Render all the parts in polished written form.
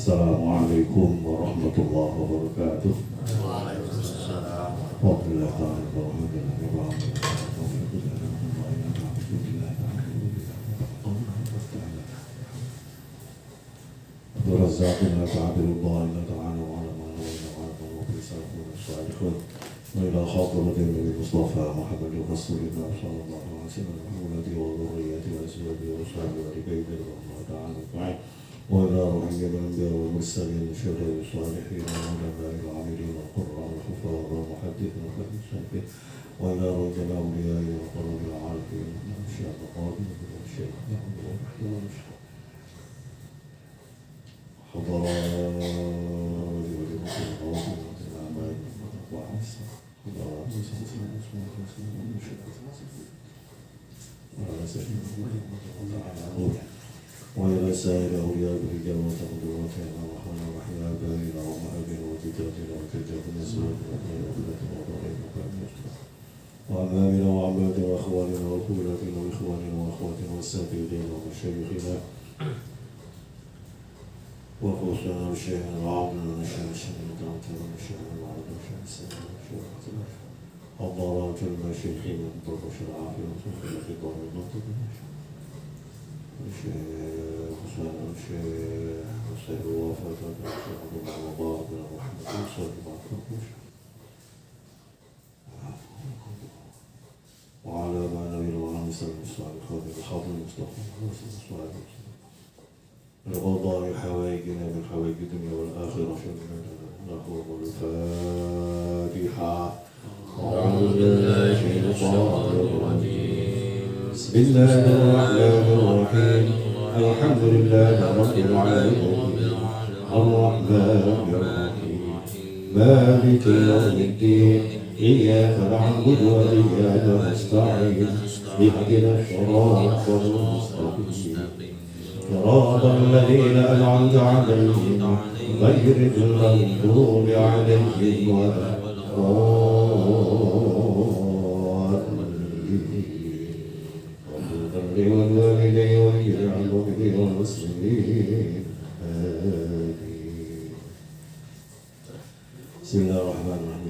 Assalamualaikum warahmatullahi wabarakatuh. Waalaikumsalam. ورزاقنا تعبير الله إلا تعالى وعلى ما نوينا وعلى ما نوفي سلفنا الصالحون وإلى خاطر دين المصطفى محمد رسول الله صلى الله عليه وسلم وولده وذريته وأزواجه وصحبه وبيته الله تعالى أجمعين وإلى روح الأنبياء والمرسلين شهداء الصالحين والعلماء العاملين والقراء والحفاظ والمحدثين والمحدثين وإلى روح الأولياء وقرب العارفين والأشياء القادمة والأشياء حضرات ولمكن الغوث والأعمال وعسى حضرات وإلى سائر أولياء الرجال وتقدمات الرحمن الرحيم آبائنا وأمهاتنا وجداتنا وجداتنا سيدنا وأمامنا وعماتنا وأخواننا وأخواتنا وإخواننا وأخواتنا والساتذين ومشايخنا وخصوصا الشيخ العظيم والشيخ الشهيد والشيخ العظيم والشيخ السلام حضرات المشايخين والطرق العافية وصحبه الكبار والنطق الشيخ حسين الشيخ حسين الوفاة الشيخ عبد الله مبارك بن محمد صلى الله عليه وسلم وعلى ما نبيل وعلى سلم الصالحين بالحضر المصطفى صلى الله عليه وسلم لقضاء حوائجنا من حوائج الدنيا والآخرة شرنا له الفاتحة أعوذ بالله من الشيطان الرجيم بسم الله الرحمن الرحيم الحمد لله رب العالمين الرحمن الرحيم مالك يوم الدين إياك نعبد وإياك نستعين اهدنا الصراط المستقيم صراط الذين أنعمت عليهم غير المغضوب عليهم ولا الضالين والوالدين والجميع والمسلمين آمين. بسم الله الرحمن الرحيم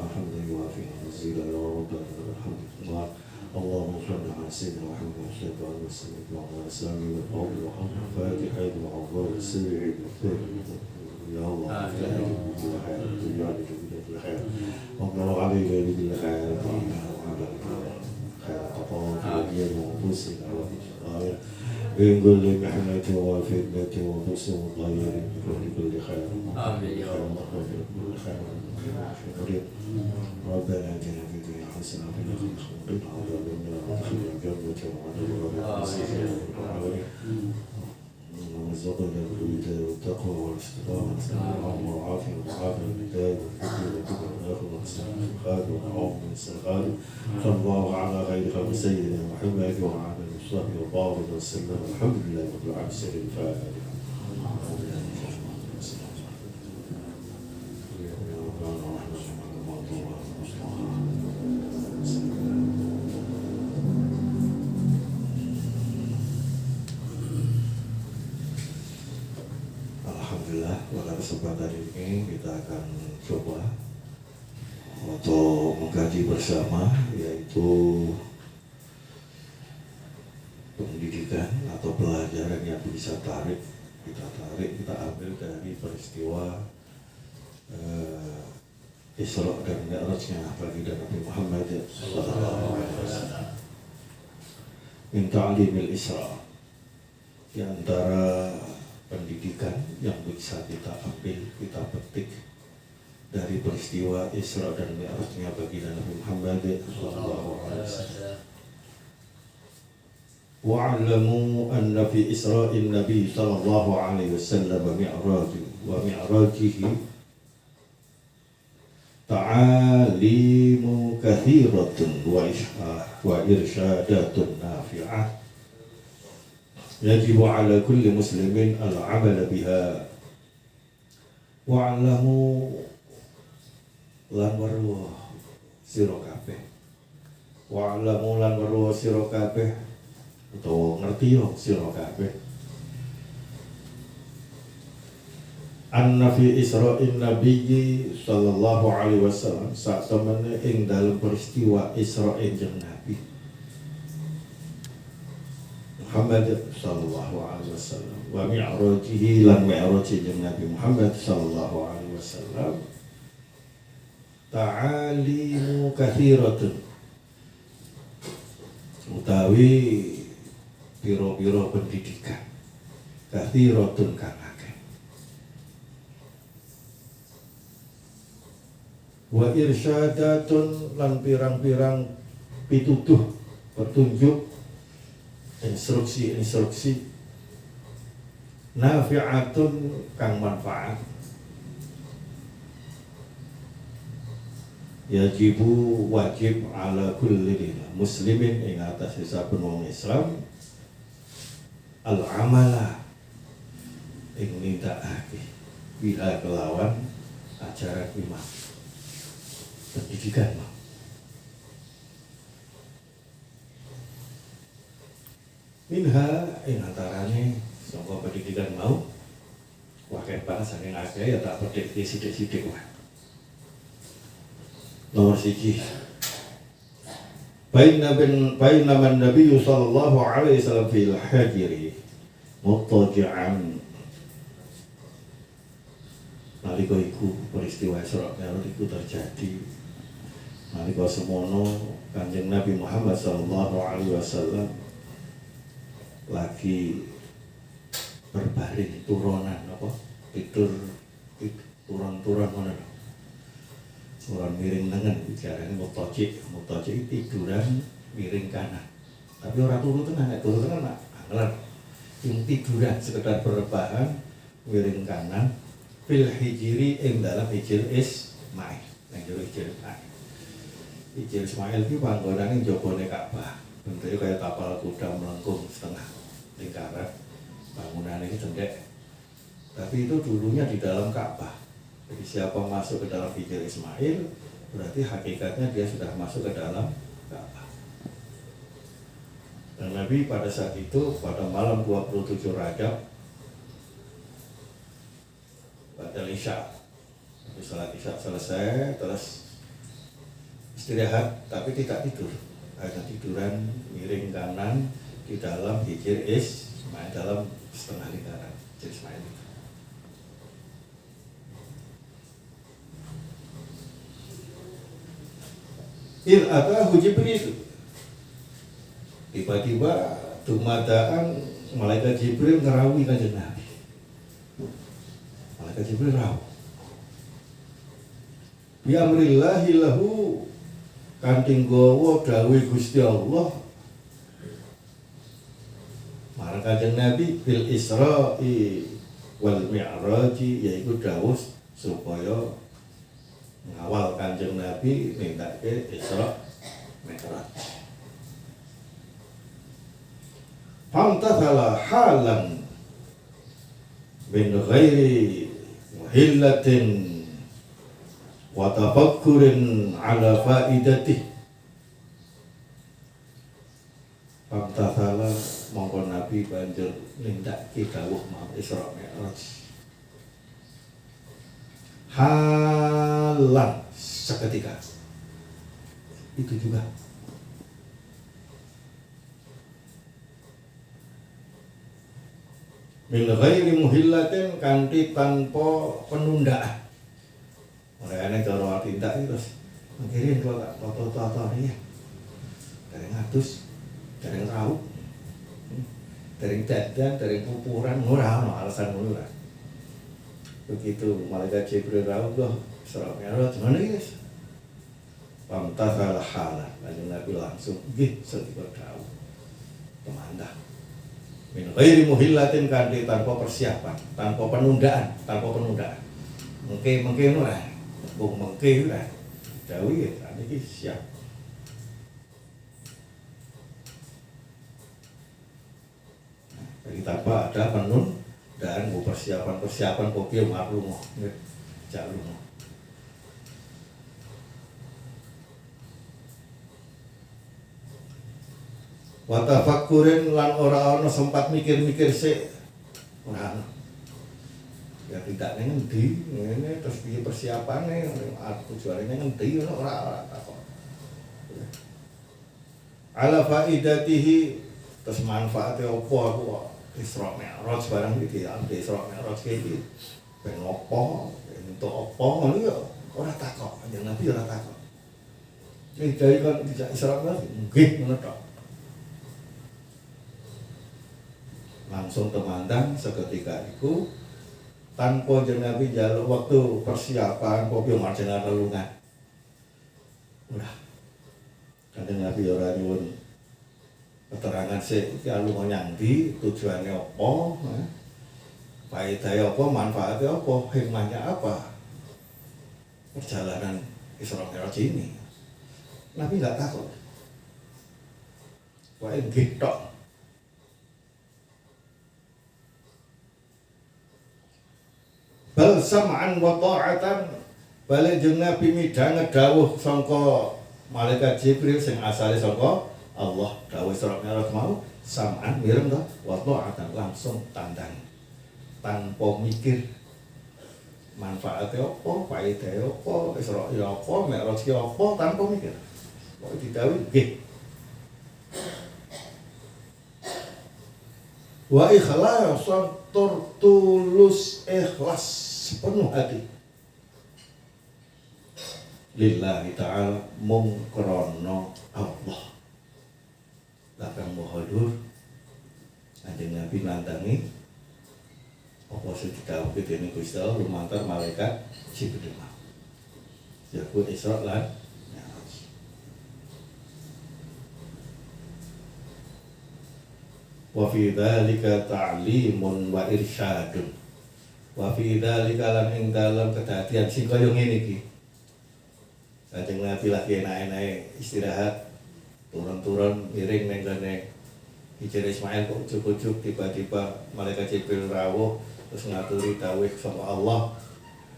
الحمد لله وفي نزيل يا ربنا الحمد لله اللهم صل على سيدنا محمد وعلى آله وسلم وعلى سامي والقول وحق فاتحة وعظام السبع المختار يا الله افتح لي بكل خير واجعل لي بكل خير وامر علينا بكل خير وعلى خير قطاعات ودين وانفسنا وبشرائر من كل محنة وفتنة وحسن وطير بكل خير آمين يا رب بكل خير ربنا اتنا في الدنيا حسنة وفي الآخرة وقنا عذاب النار وادخلنا الجنة وعلى وارزقنا بالهدى والتقوى والاستقامة والعافية والعافية والهداية والفكر والكبر والآخرة والسلام والخالد والعون والسلام صلى الله على خير خلق سيدنا محمد وعلى آله وصحبه وبارك وسلم الحمد لله رب العالمين سر الفاتحة. Alhamdulillah, pada kesempatan ini kita akan coba untuk mengkaji bersama, yaitu pendidikan atau pelajaran yang bisa kita ambil dari peristiwa Isra dan Mi'rajnya baginda Nabi Muhammad sallallahu alaihi wasallam. Min ta'limil Isra, di antara pendidikan yang bisa kita ambil, kita petik dari peristiwa Isra dan Mi'rajnya baginda Nabi Muhammad sallallahu alaihi wasallam. Wa'lamu anna fi Isra'in Nabi sallallahu alaihi wasallam wa mi'rajihi ta'alimu kathiratun wa irsyadatun nafi'ah yajibu ala kulli muslimin al-amal biha. Wa'lamu lan weruh sira kabeh, wa'lamu lan weruh sira kabeh utawa ngerti sira kabeh anna fi Isra'in Nabiyyi sallallahu alaihi wasallam sak temene ing dalam peristiwa Isra'in jeung Nabi Muhammad sallallahu alaihi wasallam wa mi'rajihi lan mi'raji jeung Nabi Muhammad sallallahu alaihi wasallam ta'alimu kathiratun utawi piro-piro pendidikan kathiratun kang akeh wa irsyadatun lan pirang-pirang pitutuh petunjuk instruksi nafi'atun kang manfaat yajibu wajib ala kulli muslimin ing atas saben wong Islam al amala ing nindakake bila kelawan ajaran iman pendidikan minha ing antarane saka pendidikan mau wakil bahasa saking akeh ya tak petik sithik-sithik wae. Nomor 1 Bainaman Nabi sallallahu alaihi wasallam fil hajiri muttaji'an nalika iku peristiwa Isra Mi'raj iku terjadi nalika semono Kanjeng Nabi Muhammad sallallahu alaihi wasallam lagi berbaring turunan apa tidur turun mana orang miring nengen bicaranya mutajik tiduran miring kanan tapi orang turu tenan nak angler yang tiduran sekedar berbahan miring kanan fil hijri ing dalam hijr Ismail yang jero hijr Ismail itu panggonan yang jokone Ka'bah bentuknya kayak tapal kuda melengkung setengah lingkaran bangunan ini cendek tapi itu dulunya di dalam Ka'bah. Jadi siapa masuk ke dalam hijr Ismail berarti hakikatnya dia sudah masuk ke dalam Ka'bah. Dan Nabi pada saat itu pada malam 27 Rajab pada Isya salat Isya selesai terus istirahat tapi tidak tidur hanya tiduran miring kanan di dalam hijr Ismail dalam setengah lingkaran hijr Ismail itu. Atahu Jibril tiba-tiba dumadaan malaikat Jibril ngerawi Kanjeng Nabi. Malaikat Jibril rawuh bi amrillahi lahu kanthi gawa dawuh Gusti Allah marang Kanjeng Nabi bil Isra'i wal Mi'raj yaiku dawuh supaya ngawal Kanjeng Nabi nindakake Isra Mi'raj. Famtathala halan min ghairi muhillatin wa tafakkurin ala faidatih. Famtathala mongko Nabi banjur nindakake dawuh mau Isra Mi'raj. Halan seketika itu juga min ghairi muhillatin kanthi tanpa penundaan. Mulane cara tindak iki terus mengkirin kalau tak foto-foto ya. Dari ngatus, dari raup, dari dadan, dari pupuran, ora ono alasan ngono lah. Begitu malaikat Jibril rawuh Isra Mi'raj mana guys? Pamtazal halan lalu Nabi langsung nggih sedika dawuh kemandah min ghairi muhillatin kanthi tanpa persiapan, tanpa penundaan. Mengke ora. Bung mengke ora. Dawuh ya niki siap. Jadi tanpa ada penundaan dan persiapan kopi maklum jak lunga. Wa tafakkurin lan ora ana sempat mikir-mikir sik. Ora ana. Ya tidak ngendi ngene terus piye persiapane tujuane ngendi ora takon. Ala faidatihi terus manfaate opo aku Isra Mi'raj barang iki ambe Isra Mi'raj iki ben opo entuk opo ngono ya ora takon kanjeng Nabi ora takon. Iki dari kan dijak Isra Mi'raj nggih ngono tok. Langsung temandang seketika itu tanpa kanjeng Nabi njaluk waktu persiapan kopi marjana lelungan. Udah. Kanjeng Nabi ora nyuwun keterangan sik iki lunga nyandi, tujuannya apa, faedahe apa, manfaatnya apa, hikmahnya apa. Perjalanan Isra Mi'raj ini. Nabi enggak takut. Wae nggih tok. Bal sam'an wa ta'atan balik jeung Nabi midhanget dawuh sangka malaikat Jibril sing asale sangka Allah dawuh Isra Mi'raj mau sam'an mireng to wa ta'atan langsung tandang tanpa mikir manfaatnya apa, faedahe apa, Isra ya apa, Mi'raj ya apa tanpa mikir. Kok didhawuhi nggih. Wa ikhlasan tulus ikhlas sepenuh hati lillahi ta'ala mung krana Allah. Lakang muhadur Kanjeng Nabi nandangi apa sing didhawuhi dening Gusti Allah lumantar malaikat Jibril. Jago Isra lan Mi'raj. Wa fi dzalika ta'limun wa irsyadun. Wa fi dzalika lan ing dalem kedadian sing kaya ngene iki. Kanjeng Nabi lagi enak-enake istirahat, turun-turun miring ning gone Hijr Ismail kok ujug-ujug tiba-tiba malaikat Jibril rawuh terus ngaturi dawuh sama Allah.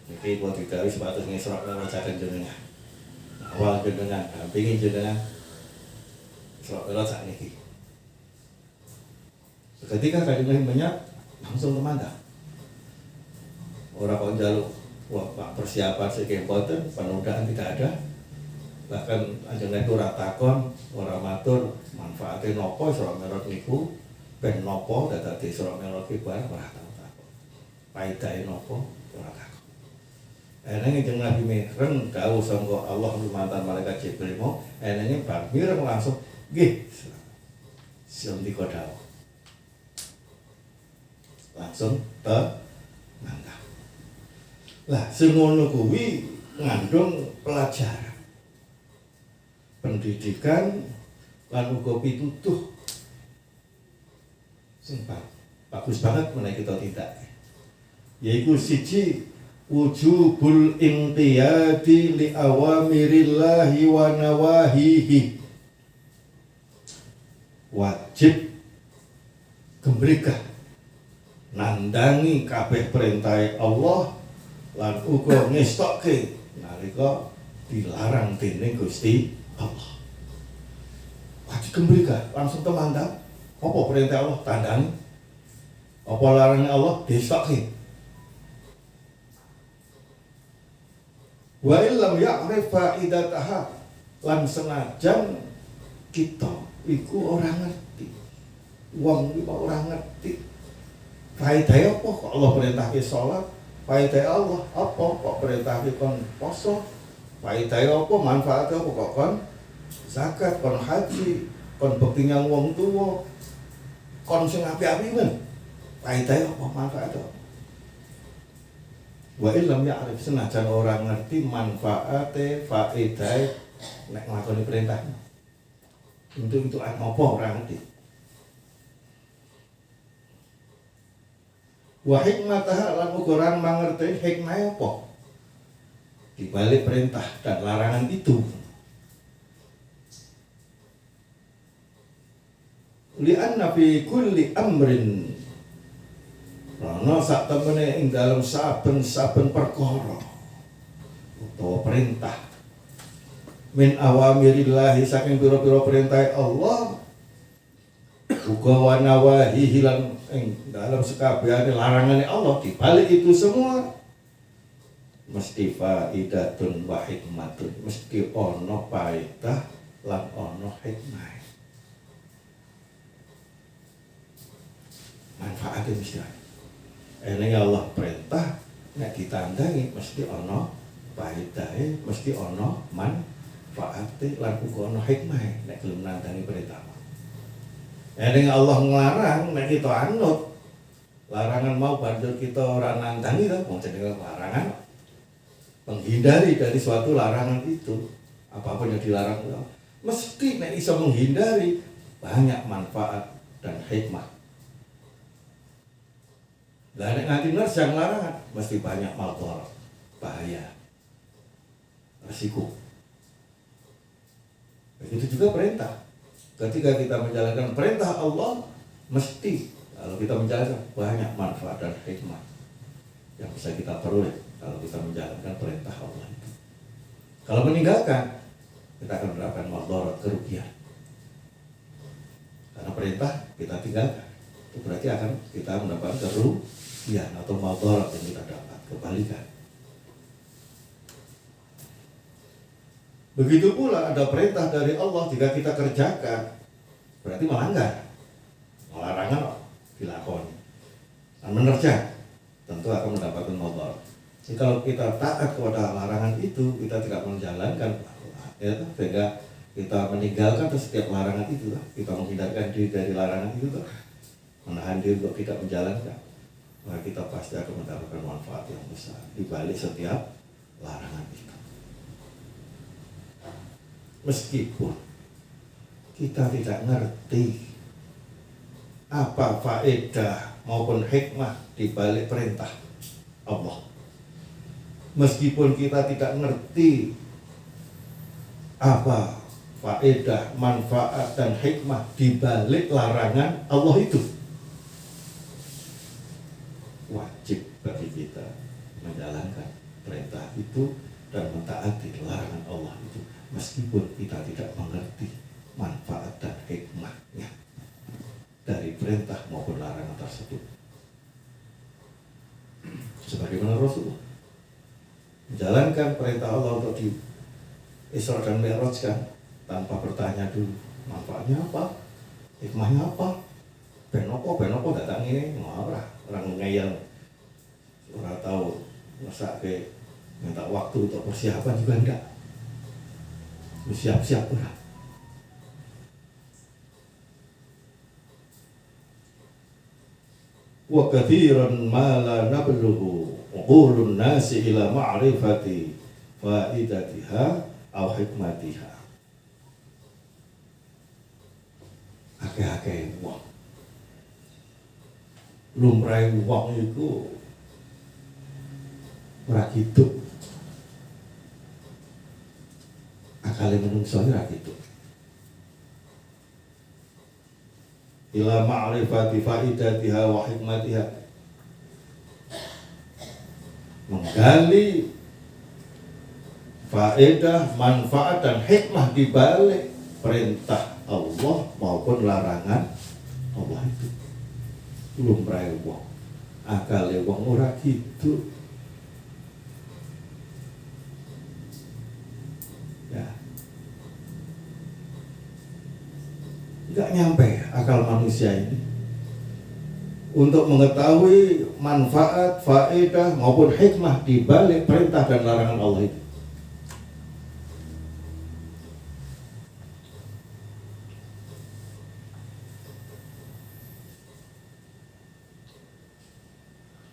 Niki kok didhawuhi sepatus ngisrok ngrajaken jenengan. Awal jenengan, pingin jenengan Isra Mi'raj sakniki. Ketika Kanjeng Nabi menyap langsung temandang. Ora kok njaluk wah Pak persiapan sing boten, penundaan tidak ada. Bahkan Kanjeng Nabi ora takon, ora matur manfaate napa Isra Mi'raj niku, ben napa dadi Isra Mi'raj iki barang ora takon. Paedahe napa ora takon. Enenge Kanjeng Nabi mireng dawuh sangka Allah lumantar malaikat Jibril mau, enenge bar mireng langsung nggih. Sing dikodawo. Langsung mantap. Lah sing ngono kuwi ngandung pelajaran pendidikan lan uga pitutuh sing bagus banget menawi kita tindak. Yaiku siji wujubul inqiyadi li awamirillahi wa nawahihi. Wajib gembrikah nandangi kabeh perintah Allah lan uga ngestokke nalika dilarang dening Gusti Allah. Wajib gembrikah langsung temandang apa perintah Allah tandangi, apa larangan Allah distokke. Wa illam ya'rif faidataha lan senajan kita iku ora ngerti. Wong iki ora ngerti faedahe apa kok Allah perintahke salat, faedahe Allah apa kok perintahke kon poso, faedahe apa manfaate apa kok kon zakat, kon haji, kon bekti nyang wong tuwa, kon sing apik-apik men. Faedahe apa manfaate apa? Wa illam ya'rif senajan ora ngerti manfaate, faedahe nek nglakoni perintah. Untuk apa ora ngerti. Wa hikmataha lan ukuran mangerti hikmah apa di balik perintah dan larangan itu. Li'anna fi kulli amrin karena sak temene ing dalam saben-saben perkara utawa perintah min awamirillahi saking pira-pira perintah Allah uga wa nawahihi lan ing dalam sekabehane larangane Allah, di balik itu semua mesti faidatun wa hikmatun, mesti ono paedah lan ono hikmah. Manfaatnya mesti ada. Ini Allah perintah, nek ditandangi mesti ono paedahe, mesti ono manfaate lan uga ono hikmah nek gelem nandangi perintah. Ini Allah ngelarang, nek kita anut larangan mau banjur kita ora nandangi to, wong jenenge larangan. Menghindari dari suatu larangan itu, apapun yang dilarang itu, mesti nek iso menghindari banyak manfaat dan hikmah. Lah nek nganti nerjang larangan mesti banyak madharat, bahaya, resiko. Begitu juga perintah. Ketika kita menjalankan perintah Allah, mesti kalau kita menjalankan banyak manfaat dan hikmah yang bisa kita peroleh kalau kita menjalankan perintah Allah itu. Kalau meninggalkan, kita akan mendapatkan madharat, kerugian. Karena perintah kita tinggalkan, itu berarti akan kita mendapatkan kerugian atau madharat yang kita dapat, kebalikan. Begitu pula ada perintah dari Allah, jika kita kerjakan berarti melanggar, larangan dilakoni dan menerjang, tentu akan mendapatkan madharat. Jadi kalau kita taat kepada larangan itu, kita tidak menjalankan, ya, sehingga kita meninggalkan setiap larangan itu, kita menghindarkan diri dari larangan itu, menahan diri untuk tidak menjalankan, maka kita pasti akan mendapatkan manfaat yang besar di balik setiap larangan itu. Meskipun kita tidak ngerti apa faedah maupun hikmah di balik perintah Allah, meskipun kita tidak ngerti apa faedah, manfaat dan hikmah di balik larangan Allah itu, wajib bagi kita menjalankan perintah itu dan mentaati larangan Allah itu, meskipun kita tidak mengerti manfaat dan hikmahnya dari perintah maupun larangan tersebut. Sebagaimana Rasulullah menjalankan perintah Allah untuk di Isra dan Mi'raj kan, tanpa bertanya dulu manfaatnya apa, hikmahnya apa, ben apa datang ini orang ngeyel, orang tahu masa ke minta waktu untuk persiapan juga enggak, siap-siap orang. Wa katsiran ma la nablughu uqulun nasi ila ma'rifati faidatiha aw hikmatiha. Akeh-akeh wong lumrahe wong iku ora hidup, akale menungso ora hidup. Ila ma'rifati faidatiha wa hikmatiha, menggali faedah, manfaat dan hikmah di balik perintah Allah maupun larangan Allah itu. Lumrahe wong, akale wong ora gitu. Ya. Enggak nyampe akal manusia ini untuk mengetahui manfaat, faedah maupun hikmah di balik perintah dan larangan Allah itu.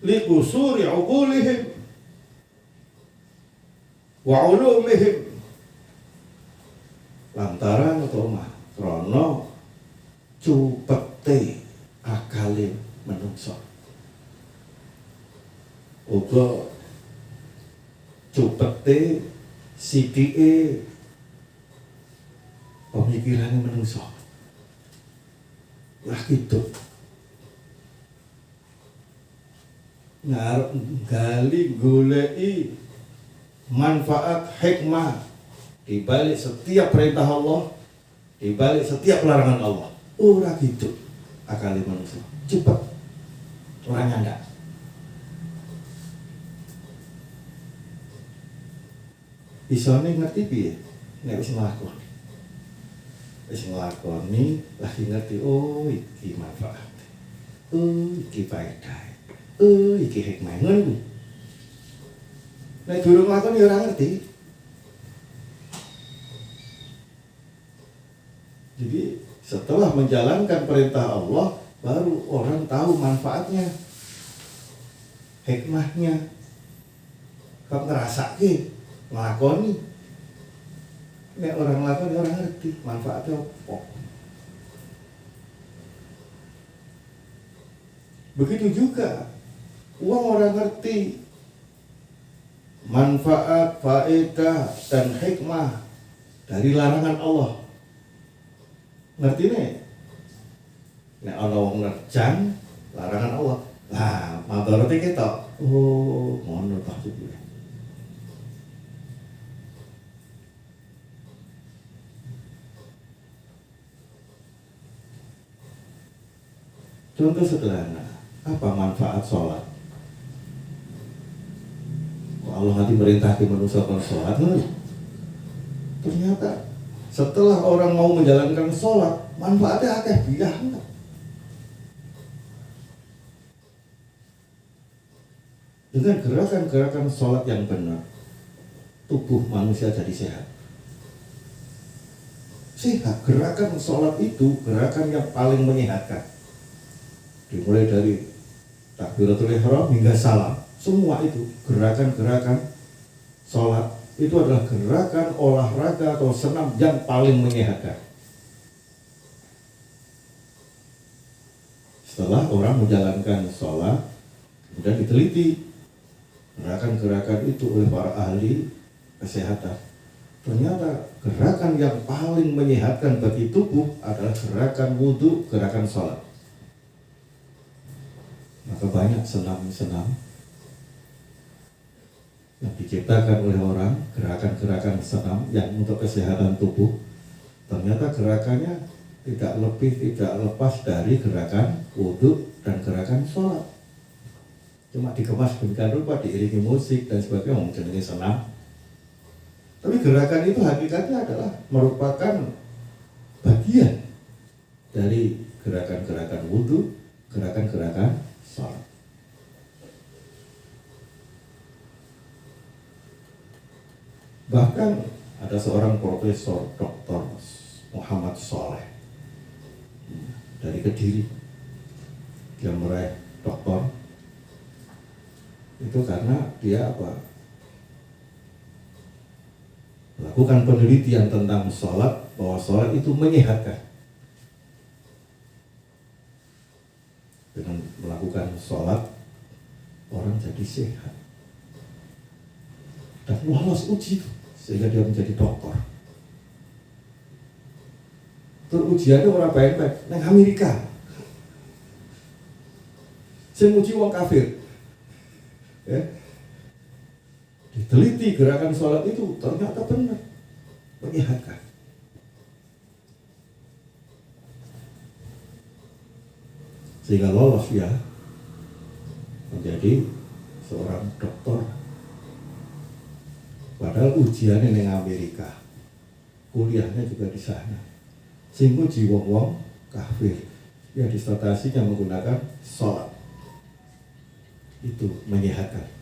Liqusuri uqulihim wa ulumihim, lantaran utama krana cupete akale menungso, uga cupete sithike pemikirane menungso. Lah gitu. Ngarep gali goleki manfaat hikmah di balik setiap perintah Allah, di balik setiap larangan Allah. Ora gitu akali manusia, cepat orang nyanda. Isone ngerti piye? Nek wis nglakoni. Wis nglakoni lagi ngerti, oh iki manfaat. Oh iki faedah. Oh iki hikmah ngono kuwi. Nek durung nglakoni ya ora ngerti. Jadi setelah menjalankan perintah Allah baru orang tahu manfaatnya, hikmahnya. Kok ngerasake nglakoni. Nek orang nglakoni orang ngerti manfaatnya apa. Begitu juga uang orang ngerti manfaat, faedah dan hikmah dari larangan Allah. Ngerti nih? Nek ana wong nerjang larangan Allah. Lah, madharate ketok. Oh, ngono ta iki. Contoh sederhana, apa manfaat sholat? Allah nanti merintahkan manusia untuk sholat, ternyata setelah orang mau menjalankan sholat, manfaatnya akeh biang. Dengan gerakan-gerakan sholat yang benar, tubuh manusia jadi sehat. Sehat, gerakan sholat itu gerakan yang paling menyehatkan. Dimulai dari takbiratul ihram hingga salam, semua itu gerakan-gerakan sholat itu adalah gerakan olahraga atau senam yang paling menyehatkan. Setelah orang menjalankan sholat, kemudian diteliti gerakan-gerakan itu oleh para ahli kesehatan. Ternyata gerakan yang paling menyehatkan bagi tubuh adalah gerakan wudhu, gerakan sholat. Maka banyak senam-senam yang diciptakan oleh orang, gerakan-gerakan senam yang untuk kesehatan tubuh. Ternyata gerakannya tidak lebih tidak lepas dari gerakan wudhu dan gerakan sholat. Cuma dikemas demikian rupa, diiringi musik dan sebagainya, menjadi senam. Tapi gerakan itu hakikatnya adalah merupakan bagian dari gerakan-gerakan wudhu, gerakan-gerakan sholat. Bahkan ada seorang profesor Dr. Muhammad Sholeh dari Kediri, dia meraih doktor itu karena dia melakukan penelitian tentang sholat, bahwa sholat itu menyehatkan. Dengan melakukan sholat, orang jadi sehat dan lolos uji itu, sehingga dia menjadi dokter. Terus ujiannya orang baik-baik nang Amerika, saya uji wong kafir, ya. Diteliti gerakan sholat itu ternyata benar menyehatkan. Sehingga lolos ya menjadi seorang dokter. Padahal ujiannya di Amerika, kuliahnya juga di sana. Sehingga wong-wong kafir, ya disertasinya menggunakan sholat. Itu menyehatkan.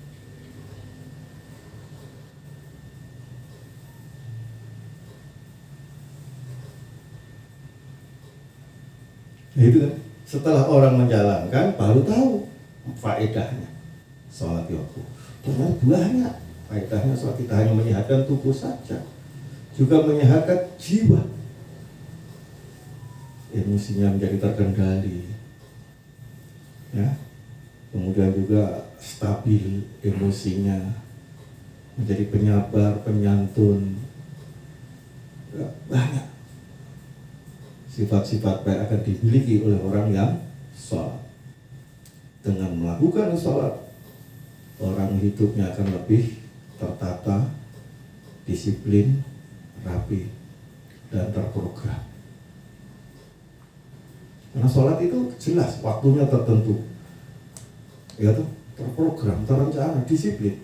Nah, itu kan. Setelah orang menjalankan baru tahu faedahnya sholat itu. Ternyata banyak faedahnya sholat, tidak hanya menyehatkan tubuh saja, juga menyehatkan jiwa. Emosinya menjadi terkendali, ya. Kemudian juga stabil emosinya, menjadi penyabar, penyantun, ya, banyak sifat-sifat baik akan dimiliki oleh orang yang sholat. Dengan melakukan sholat, orang hidupnya akan lebih tertata, disiplin, rapi, dan terprogram. Karena sholat itu jelas waktunya tertentu, ya tuh, terprogram, terencana, disiplin.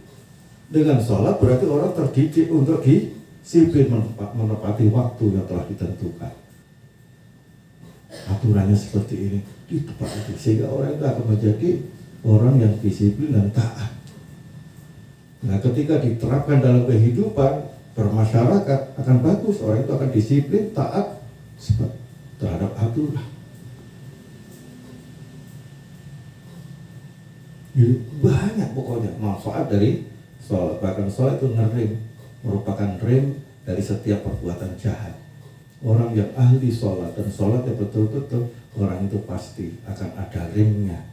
Dengan sholat berarti orang terdidik untuk disiplin menepati waktu yang telah ditentukan. Aturannya seperti ini, ditepati, sehingga orang itu akan menjadi orang yang disiplin dan taat. Nah, ketika diterapkan dalam kehidupan bermasyarakat akan bagus, orang itu akan disiplin, taat terhadap aturan. Jadi banyak pokoknya manfaat dari sholat. Bahkan sholat itu ngerem, merupakan rem dari setiap perbuatan jahat. Orang yang ahli sholat dan sholatnya betul-betul, orang itu pasti akan ada remnya.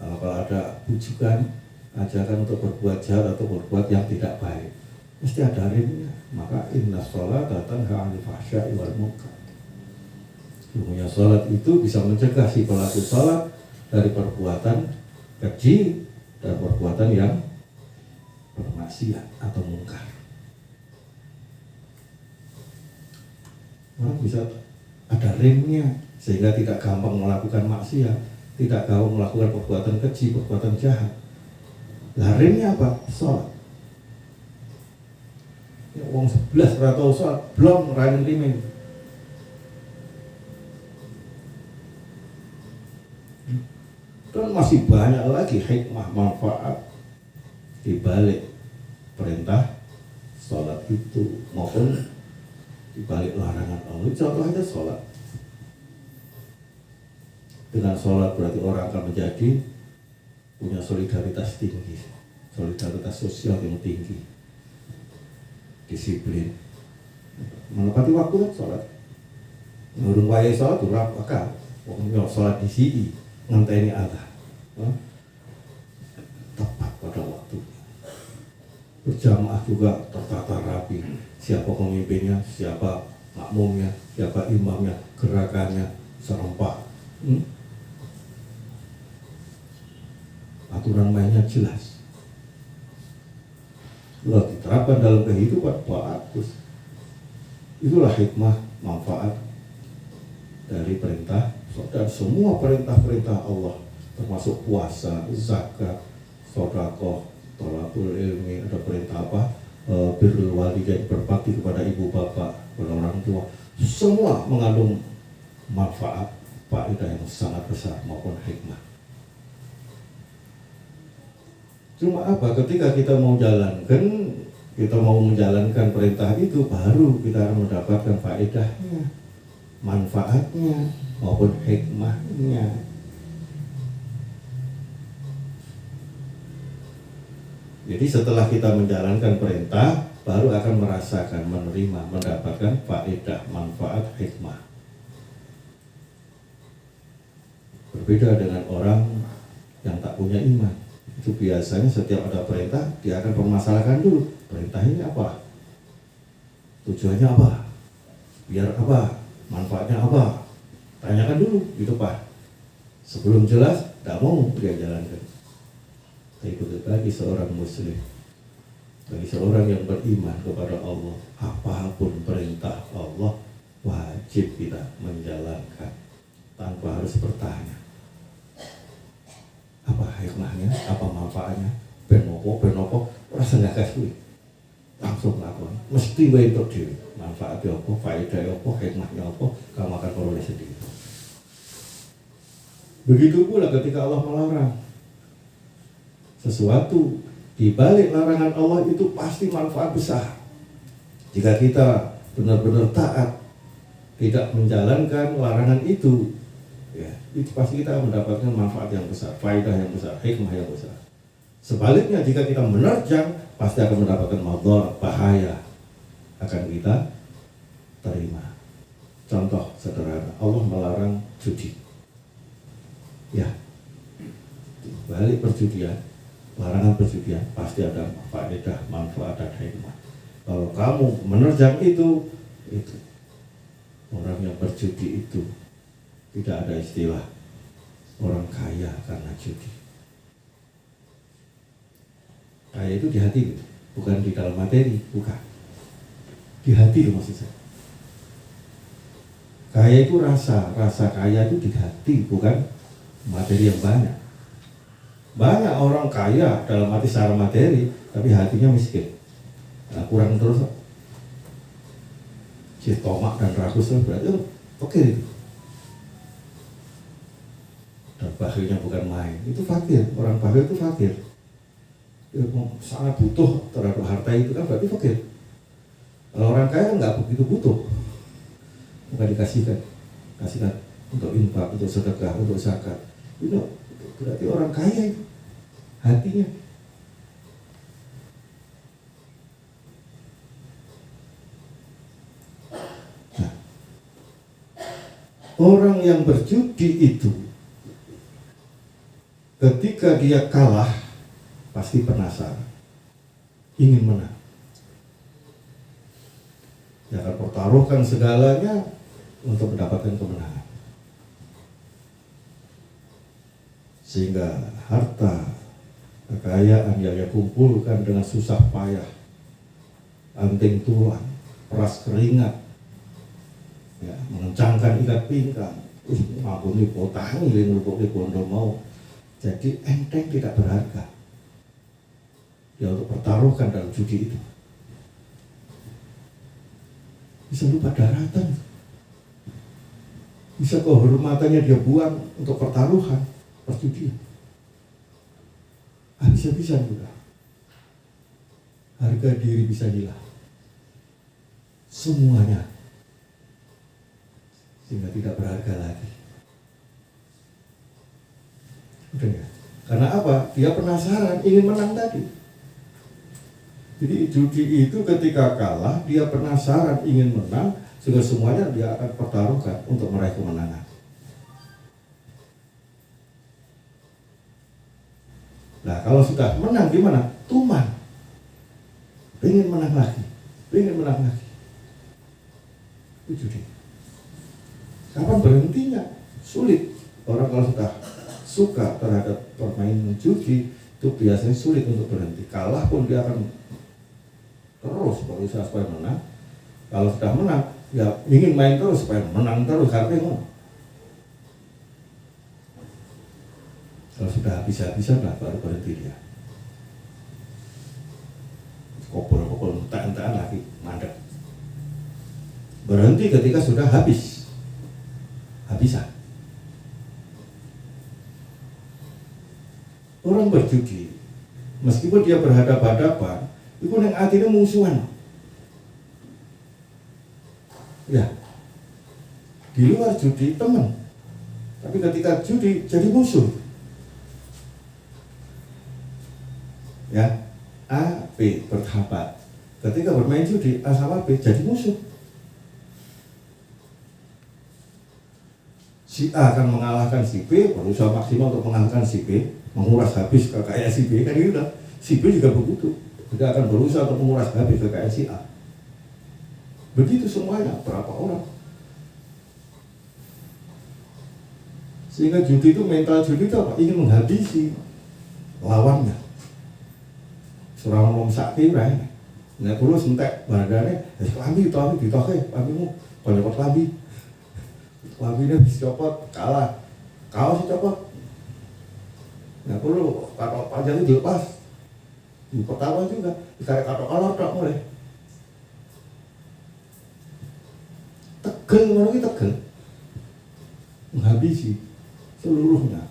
Kalau ada bujukan, ajakan untuk berbuat jahat atau berbuat yang tidak baik, mesti ada remnya. Maka inna sholat tanha 'anil fahsya'i wal munkar. Sesungguhnya sholat itu bisa mencegah si pelaku sholat dari perbuatan keji dan perbuatan yang bermaksiat atau mungkar. Orang bisa ada remnya sehingga tidak gampang melakukan maksiat, tidak gampang melakukan perbuatan keji, perbuatan jahat. Lah remnya apa? Sholat. Ya, uang 11 ratau sholat, belum rain rimeng. Dan masih banyak lagi hikmah manfaat di balik perintah sholat itu maupun di balik larangan Allah. Contoh aja sholat. Dengan sholat berarti orang akan menjadi punya solidaritas tinggi, solidaritas sosial yang tinggi, disiplin, menepati waktu kan sholat. Ngurung wayai sholat itu rapakah, pokoknya sholat di sini ngenteni Allah, tepat pada waktu. Berjamaah juga tertata rapi, siapa pemimpinnya, siapa makmumnya, siapa imamnya, gerakannya serempak. Aturan mainnya jelas. Kalau diterapkan dalam kehidupan, bagus. Itulah hikmah manfaat dari perintah dan semua perintah-perintah Allah, termasuk puasa, zakat, sedekah, thalabul ilmi, ada perintah apa? Birrul walidain, berbakti kepada ibu bapak, kepada orang tua. Semua mengandung manfaat, faedah yang sangat besar maupun hikmah. Cuma apa? Ketika kita mau menjalankan perintah itu, baru kita akan mendapatkan faedahnya, manfaatnya maupun hikmahnya. Jadi setelah kita menjalankan perintah, baru akan merasakan, menerima, mendapatkan faedah, manfaat, hikmah. Berbeda dengan orang yang tak punya iman. Itu biasanya setiap ada perintah, dia akan permasalahkan dulu. Perintah ini apa? Tujuannya apa? Biar apa? Manfaatnya apa? Tanyakan dulu di depan. Sebelum jelas, tidak mau dia jalankan. Tapi bagi seorang muslim, bagi seorang yang beriman kepada Allah, apapun perintah Allah, wajib kita menjalankan tanpa harus bertanya. Apa hikmahnya? Apa manfaatnya? Benopo, rasa nggak kasih. Langsung lakukan. Mesti untuk diri. Manfaatnya apa? Faedahnya apa? Hikmahnya apa? Kamu akan peroleh sendiri. Begitu pula ketika Allah melarang sesuatu, di balik larangan Allah itu pasti manfaat besar. Jika kita benar-benar taat, tidak menjalankan larangan itu, ya, itu pasti kita mendapatkan manfaat yang besar, faedah yang besar, hikmah yang besar. Sebaliknya, jika kita menerjang, pasti akan mendapatkan madhar, bahaya akan kita terima. Contoh sederhana, Allah melarang judi. Ya, balik perjudian, larangan perjudian, pasti ada faedah, manfaat, dan hikmah. Kalau kamu menerjang itu orang yang berjudi itu tidak ada istilah orang kaya karena judi. Kaya itu di hati, bukan di dalam materi, bukan. Di hati itu maksud saya. Kaya itu rasa kaya itu di hati, bukan materi yang banyak. Banyak orang kaya dalam arti secara materi, tapi hatinya miskin. Nah, kurang terus si tomak dan rakus berarti fakir itu. Dan bakhilnya bukan main, itu fakir. Orang bakhil itu fakir. Dia sangat butuh terhadap harta itu kan berarti fakir. Kalau orang kaya kan nggak begitu butuh, bukan kasihkan untuk infak, untuk sedekah, untuk zakat. Itu berarti orang kaya itu hatinya. Nah, orang yang berjudi itu ketika dia kalah pasti penasaran, ingin menang. Dia akan pertaruhkan segalanya untuk mendapatkan kemenangan. Sehingga harta, kekayaan yang dia kumpulkan dengan susah payah, banting tulang, peras keringat, ya, mengencangkan ikat pinggang, ngabungi potangi, ngelupuknya bondo mau. Jadi enteng, tidak berharga. Dia untuk pertaruhkan dalam judi itu. Bisa lupa daratan, bisa kehormatannya dia buang untuk pertaruhan, perjudian. Habis-habisan juga. Harga diri bisa hilang. Semuanya. Sehingga tidak berharga lagi. Udah ya? Karena apa? Dia penasaran, ingin menang tadi. Jadi judi itu ketika kalah, dia penasaran, ingin menang, sehingga semuanya dia akan pertaruhkan untuk meraih kemenangan. Nah, kalau sudah menang gimana? Tuman. Pengen menang lagi. Itu judi. Kapan berhentinya? Sulit. Orang kalau sudah suka terhadap permainan judi, itu biasanya sulit untuk berhenti. Kalah pun dia akan terus berusaha supaya menang. Kalau sudah menang, ya ingin main terus supaya menang terus, karena kalau sudah habis-habisan lah baru berhenti dia. Kopol-kopol entak-entakan lagi mandek. Berhenti ketika sudah habisan. Orang berjudi, meskipun dia berhadapan-hadapan, itu yang akhirnya musuhan. Ya, di luar judi teman, tapi ketika judi jadi musuh. Ya, A, B bersahabat. Ketika bermain judi, A sama B jadi musuh. Si A akan mengalahkan si B, berusaha maksimal untuk mengalahkan si B, menguras habis kekayaan si B, kan gitu. Si B juga begitu. Dia akan berusaha untuk menguras habis kekayaan si A. Begitu semuanya, berapa orang. Sehingga judi itu, mental judi itu apa? Ingin menghabisi lawannya. Surang ngomong sakti rai. Nah, kulo sentek badannya, klambi ditoke, klambimu dapat klambi. Klambinya bisa copot, kalah. Kaos copot. Nah, kulo katok panjangnya dilepas. Pertama juga ditarik katok kolor tak mulai. Tegel, mana kita tegel, menghabisi seluruhnya.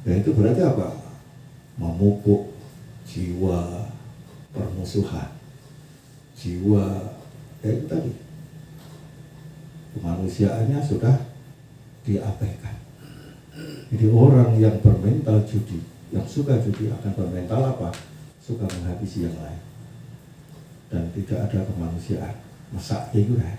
Dan itu berarti apa? Memupuk jiwa permusuhan, jiwa itu tadi, kemanusiaannya sudah diabaikan. Jadi orang yang bermental judi, yang suka judi akan bermental apa? Suka menghabisi yang lain. Dan tidak ada kemanusiaan. Masa itu ya.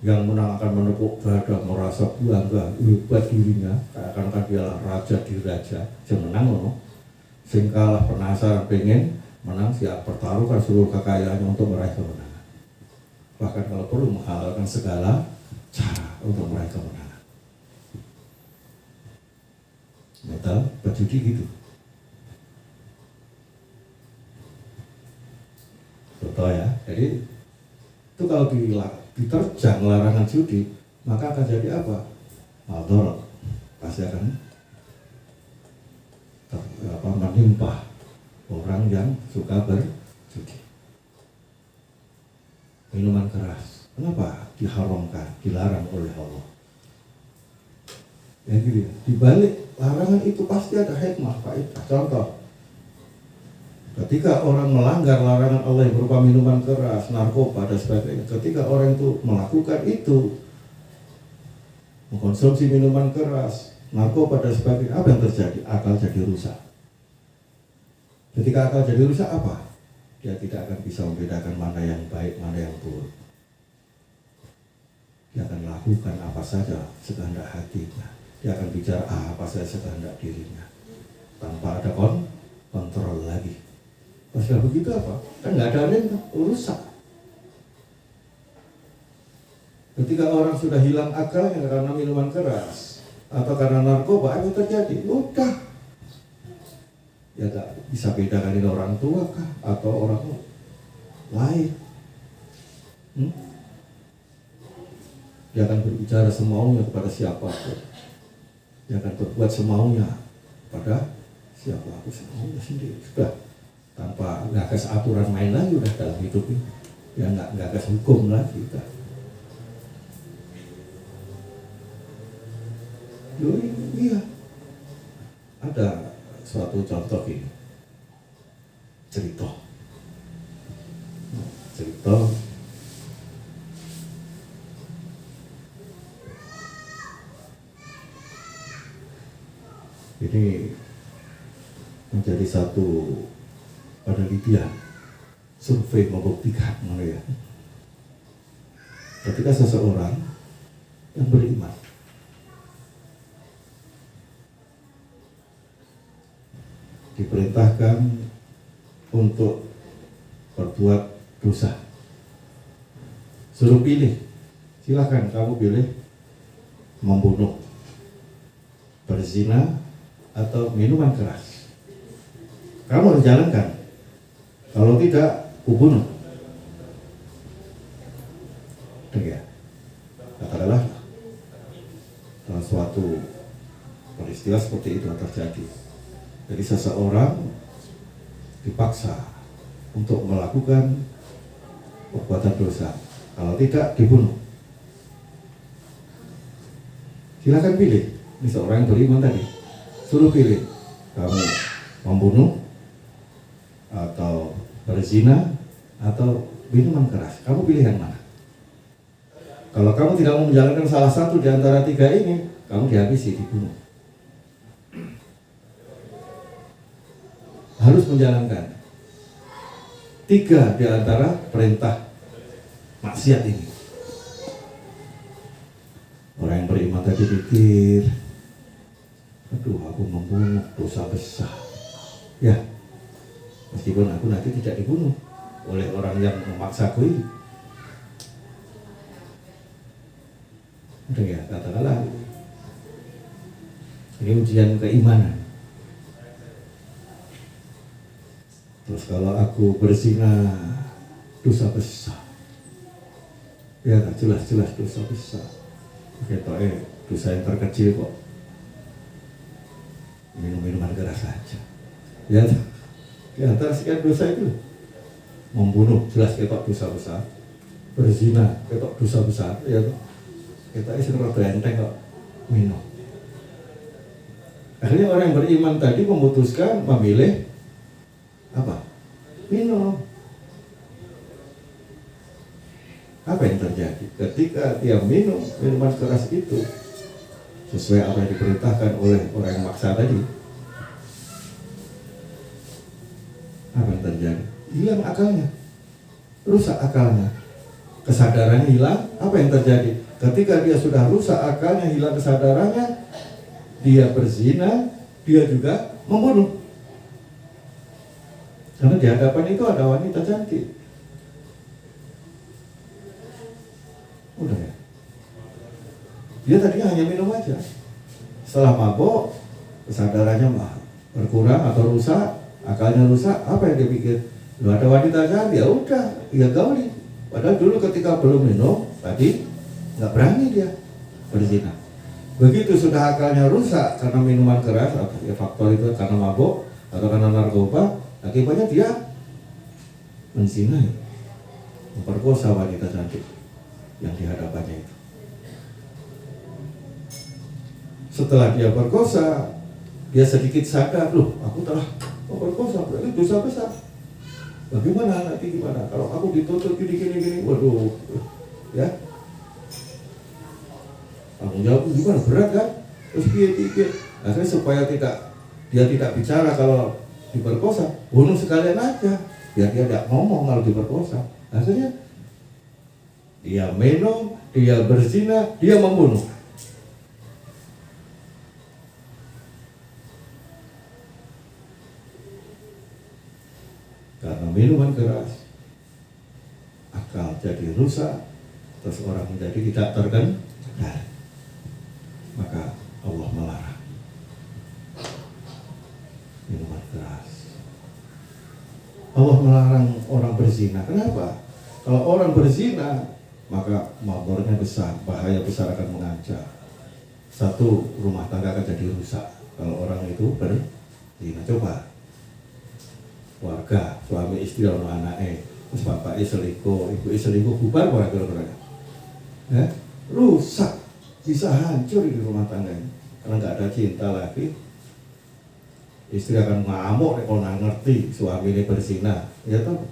Yang menang akan menepuk dada, merasa bangga, hebat dirinya, akan dia raja di raja, dia menang loh. Sing kalah penasaran pengen menang, siap pertaruhkan seluruh kekayaannya untuk meraih kemenangan. Bahkan kalau perlu menghalalkan segala cara untuk meraih kemenangan. Mental berjudi gitu. Contoh ya, jadi itu kalau diterjang larangan judi, maka akan jadi apa? Madarat, pasti akan menimpa orang yang suka berjudi. Minuman keras, kenapa diharamkan, dilarang oleh Allah? Ya gitu ya. Di balik larangan itu pasti ada hikmah, faedah. Contoh, ketika orang melanggar larangan Allah yang berupa minuman keras, narkoba dan sebagainya, ketika orang itu melakukan itu, mengkonsumsi minuman keras, narkoba dan sebagainya, apa yang terjadi? Akal jadi rusak. Ketika akal jadi rusak apa? Dia tidak akan bisa membedakan mana yang baik, mana yang buruk. Dia akan lakukan apa saja sekehendak hatinya. Dia akan bicara apa saja sekehendak dirinya, tanpa ada kontrol lagi. Pas begitu apa? Kan nggak ada rem, rusak. Ketika orang sudah hilang akalnya karena minuman keras atau karena narkoba, apa yang terjadi? Udah, ya gak bisa bedakan ini orang tua kah atau orang lain. Dia akan berbicara semaunya kepada siapapun. Dia akan berbuat semaunya pada siapapun, semaunya sendiri. Sudah, tanpa nggak kasih aturan main lagi udah dalam hidup ini. Ya nggak kasih hukum lagi udah. Loh, iya. Ada suatu contoh ini. Cerita. Ini menjadi satu penelitian, survei membuktikan, ya. Ketika seseorang yang beriman diperintahkan untuk berbuat dosa, suruh pilih, silakan kamu pilih membunuh, berzina, atau minuman keras. Kamu harus jalankan. Kalau tidak, kubunuh. Ya. Katakanlah suatu peristiwa seperti itu terjadi. Jadi seseorang dipaksa untuk melakukan perbuatan dosa. Kalau tidak, dibunuh. Silakan pilih. Ini seorang yang beriman tadi. Suruh pilih, kamu membunuh atau berzina atau minuman keras. Kamu pilih yang mana? Kalau kamu tidak mau menjalankan salah satu di antara tiga ini, kamu dihabisi, dibunuh. Harus menjalankan tiga di antara perintah maksiat ini. Orang yang beriman tadi pikir, aduh, aku membunuh, dosa besar. Ya, meskipun aku nanti tidak dibunuh oleh orang yang memaksaku ini. Udah ya, katakanlah ini ujian keimanan. Terus kalau aku berzina, dosa besar. Ya, jelas-jelas dosa besar. Kita dosa yang terkecil kok. Minum-minuman keras saja. Ya, di antara sekian dosa itu, membunuh jelas ketok dosa besar, berzina ketok dosa besar. Ya, kita isi rada enteng kok minum. Akhirnya orang yang beriman tadi memutuskan memilih apa? Minum. Apa yang terjadi ketika dia minum minuman keras itu? Sesuai apa yang diperintahkan oleh orang yang maksa tadi. Apa yang terjadi? Hilang akalnya, rusak akalnya, kesadarannya hilang. Apa yang terjadi? Ketika dia sudah rusak akalnya, hilang kesadarannya, dia berzina, dia juga membunuh. Karena di hadapan itu ada wanita cantik. Udah ya. Dia tadinya hanya minum aja. Setelah mabok, kesadarannya berkurang atau rusak, akalnya rusak. Apa yang dia pikir? Lu ada wanita cantik, ya udah, ya gauli. Padahal dulu ketika belum minum, tadi nggak berani dia. berzina. Begitu sudah akalnya rusak karena minuman keras, ya faktor itu karena mabuk atau karena narkoba, akibatnya dia menzinai, memperkosa wanita cantik yang dihadapannya itu. Setelah dia perkosa, dia sedikit sadar, loh aku telah memperkosa, berarti dosa besar. Bagaimana nanti gimana? Kalau aku dituntut gini, waduh, ya. Tanggung jawab gimana? Berat kan? Terus pikir. Akhirnya supaya dia tidak bicara kalau diperkosa, bunuh sekalian aja. Biar dia tidak ngomong kalau diperkosa. Akhirnya dia minum, dia berzina, dia membunuh. Karena minuman keras, akal jadi rusak, terus orang menjadi tidak terkendali. Maka Allah melarang minuman keras. Allah melarang orang berzina. Kenapa? Kalau orang berzina, maka mabornya besar, bahaya besar akan mengancam. Satu, rumah tangga akan jadi rusak kalau orang itu berzina. Coba warga, suami istri sama anaknya, terus bapaknya selingkuh, ibu selingkuh, bubar kira-kira. Ya, rusak, bisa hancur di rumah tangga ini karena nggak ada cinta lagi. Istri akan ngamuk kalau nggak ngerti suami ini berzina, ya toh.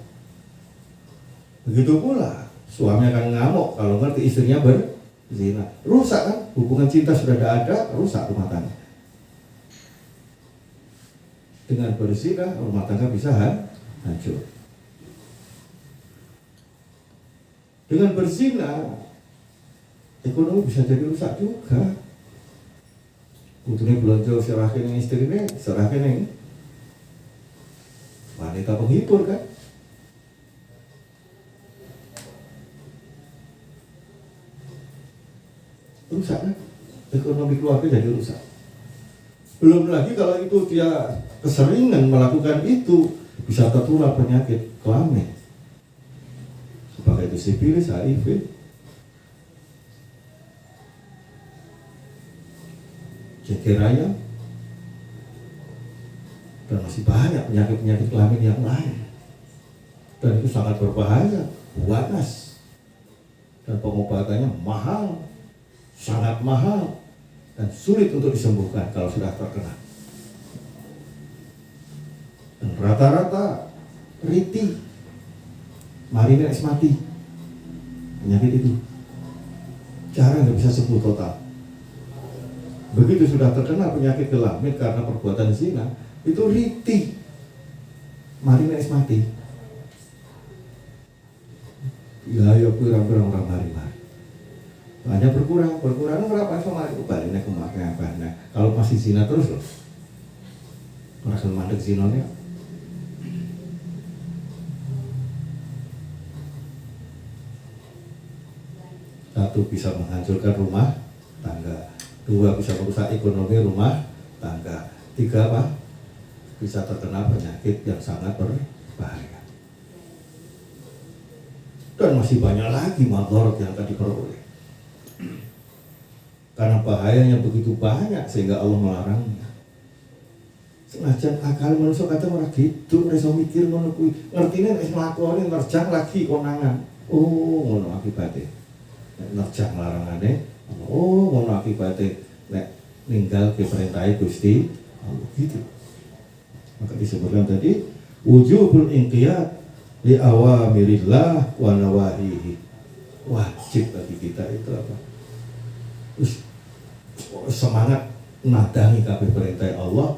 Begitu pula suami akan ngamuk kalau ngerti istrinya berzina. Rusak kan, hubungan cinta sudah tidak ada, rusak rumah tangga. Dengan berzina rumah tangga bisa hancur. Dengan berzina ekonomi bisa jadi rusak juga. Untungnya belanja serahkan yang istrinya, serahkan yang wanita penghibur kan. Rusak kan, ekonomi keluarga jadi rusak. Belum lagi kalau itu dia keseringan melakukan itu, bisa tertular penyakit kelamin, sebagai itu sifilis, HIV, cekeraya, dan masih banyak penyakit-penyakit kelamin yang lain. Dan itu sangat berbahaya, ganas, dan pengobatannya mahal, sangat mahal, dan sulit untuk disembuhkan kalau sudah terkena. Dan rata-rata riti, marine mati, penyakit itu jarang nggak bisa sembuh total. Begitu sudah terkena penyakit kelamin karena perbuatan zina, itu riti, marine mati. Ya kurang-kurang orang mari-mari. Hanya berkurang berapa sama itu baliknya kemarin apa? Nah, kalau masih zina terus loh, merasa mandek zinanya. Satu, bisa menghancurkan rumah tangga. Dua, bisa merusak ekonomi rumah tangga. Tiga, apa? Bisa terkena penyakit yang sangat berbahaya. Dan masih banyak lagi madharat yang akan diperoleh. Karena bahayanya begitu banyak sehingga Allah melarangnya. Senajan akal manusia kata orang gitu, iso mikir ngono kuwi. Ngertine nek nglakoni nerjang lagi konangan. Oh, ngono akibatnya. Nek nerjang larangane, oh ngono akibatnya nek ninggal ke perintah Gusti Allah gitu. Maka disebutkan tadi wujubul inqiyad li awamirillah wa nawahihi. Wajib bagi kita itu apa? Semangat nadangi kabeh perintah Allah,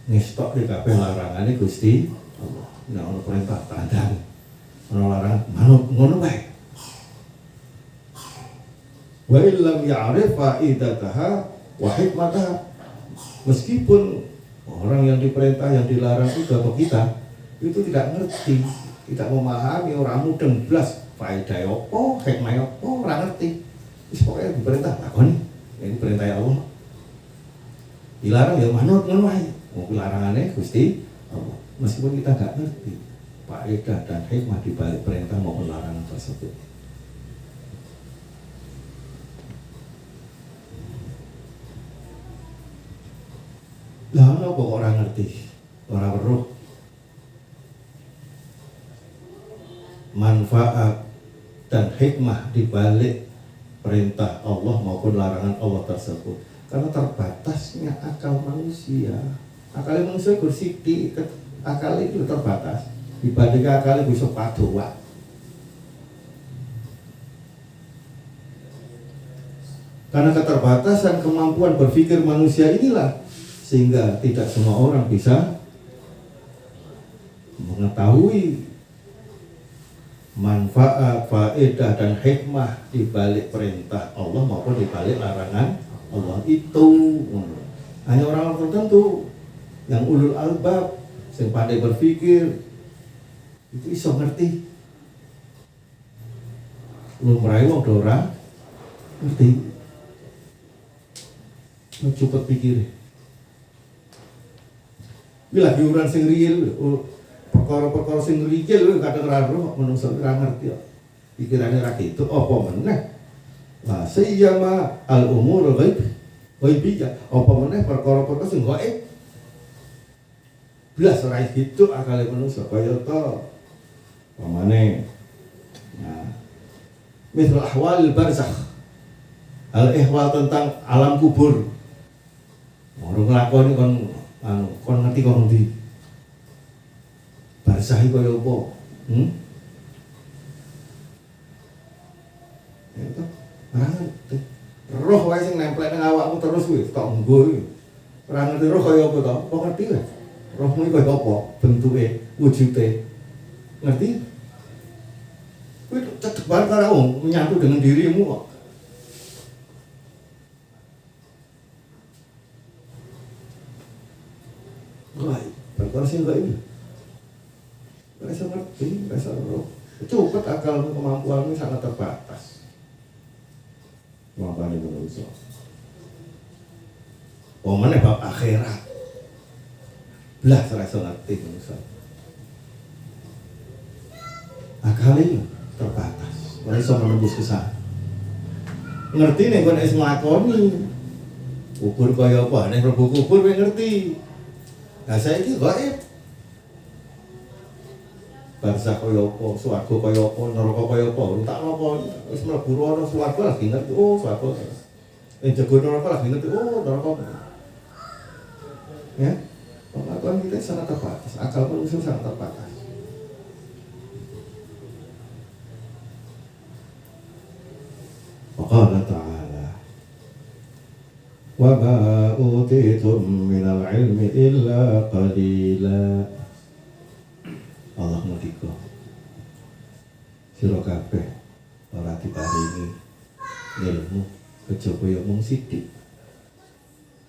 ngestok di kabeh larangane Gusti Allah. Nek ana perintah tandang, ana larangan manut ngono bae. Wa illam ya'rif fa'idataha wa hikmataha. Meskipun orang yang diperintah, yang dilarang itu atau kita itu tidak ngerti, tidak memahami, orang mudeng blas faedah opo, hikmah opo, ora ngerti. Wis pokoke diperintah lakoni. Ini perintah Allah. Dilarang ya manut ngono wae. Wong larangane Gusti Allah. Meskipun kita enggak ngerti faedah dan hikmah di balik perintah maupun larangan tersebut. Lah ana kok ora ngerti, ora weruh manfaat dan hikmah di balik perintah Allah maupun larangan Allah tersebut. Karena terbatasnya akal manusia. Akal manusia bersiti, akal itu terbatas. Dibandingkan akal bisa padoa. Karena keterbatasan kemampuan berpikir manusia inilah sehingga tidak semua orang bisa mengetahui manfaat, faedah dan hikmah di balik perintah Allah maupun di balik larangan Allah itu. Hanya orang-orang tertentu yang ulul albab, yang pandai berpikir itu iso ngerti. Lumrahe wong ora ngerti. Cepet pikir. Bila diuran sing real, perkara-perkara sing real kadang ora roh menungso ora ngerti kok. Pikirane ra gitu apa meneh. Lah sayyama al umur ghaibiyah. Apa meneh perkara-perkara sing gaib. Belas ora gitu akale menungso kaya to. Pamane. Nah. Misal ahwal barzakh. Al-ihwal tentang alam kubur. Orang nglakoni kon ngerti kon ndi? Barzakh iku kaya apa? Ya to, ora ngerti. Roh wae sing nempel nang awakmu terus kuwi tok nggo iki. Ora ngerti roh kaya apa to? Kok ngerti wae? Rohmu iku kaya apa? Bentuke, wujude. Ngerti? Kuwi cedek banget karo menyatu dengan dirimu kok. Perkara sing kok ini rasa ngerti, rasa roh cepet akal kemampuanmu sangat terbatas kemampuan manusia. Mana bab akhirat belah rasa ngerti manusia akalnya terbatas ora iso menembus ke sana. Ngerti nek kon wis nglakoni kubur kaya apa nek mlebu kubur kowe ngerti. Nah saiki gaib. Barzakh kaya apa, swarga kaya apa, neraka kaya apa, tak napa wis mlebu rono swarga lagi ngerti, oh swarga. Jago neraka lagi ngerti, oh neraka. Ya. Pengetahuan kita sangat terbatas, akal manusia sangat terbatas. Qala ta'ala wa ma utitum minal ilmi illa qalila. Allah ngendika sira kabeh ora diparingi ilmu kejaba ya mung sithik.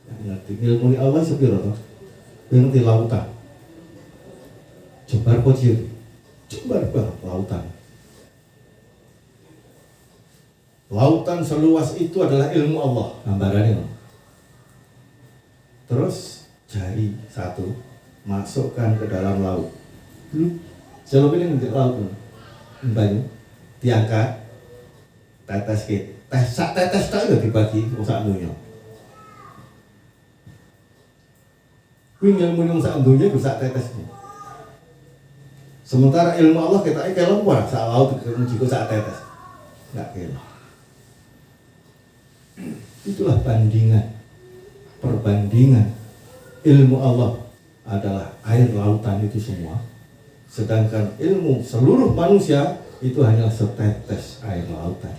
Ngerti ilmu Allah sepiro to? Ngerti lautan. Jebar pojir. Jebar lautan. Lautan seluas itu adalah ilmu Allah, gambarannya. Terus jari satu masukkan ke dalam laut. Coba ini di laut, banyu diangkat, tetes ke, tetes tak udah dibagi, usaha dunia. Kuwi ilmu yang sak dunia bisa tetes. Sementara ilmu Allah kita kelem ora sak laut jika sak tetes. Enggak kelem. Itulah perbandingan ilmu Allah adalah air lautan itu semua, sedangkan ilmu seluruh manusia itu hanya setetes air lautan.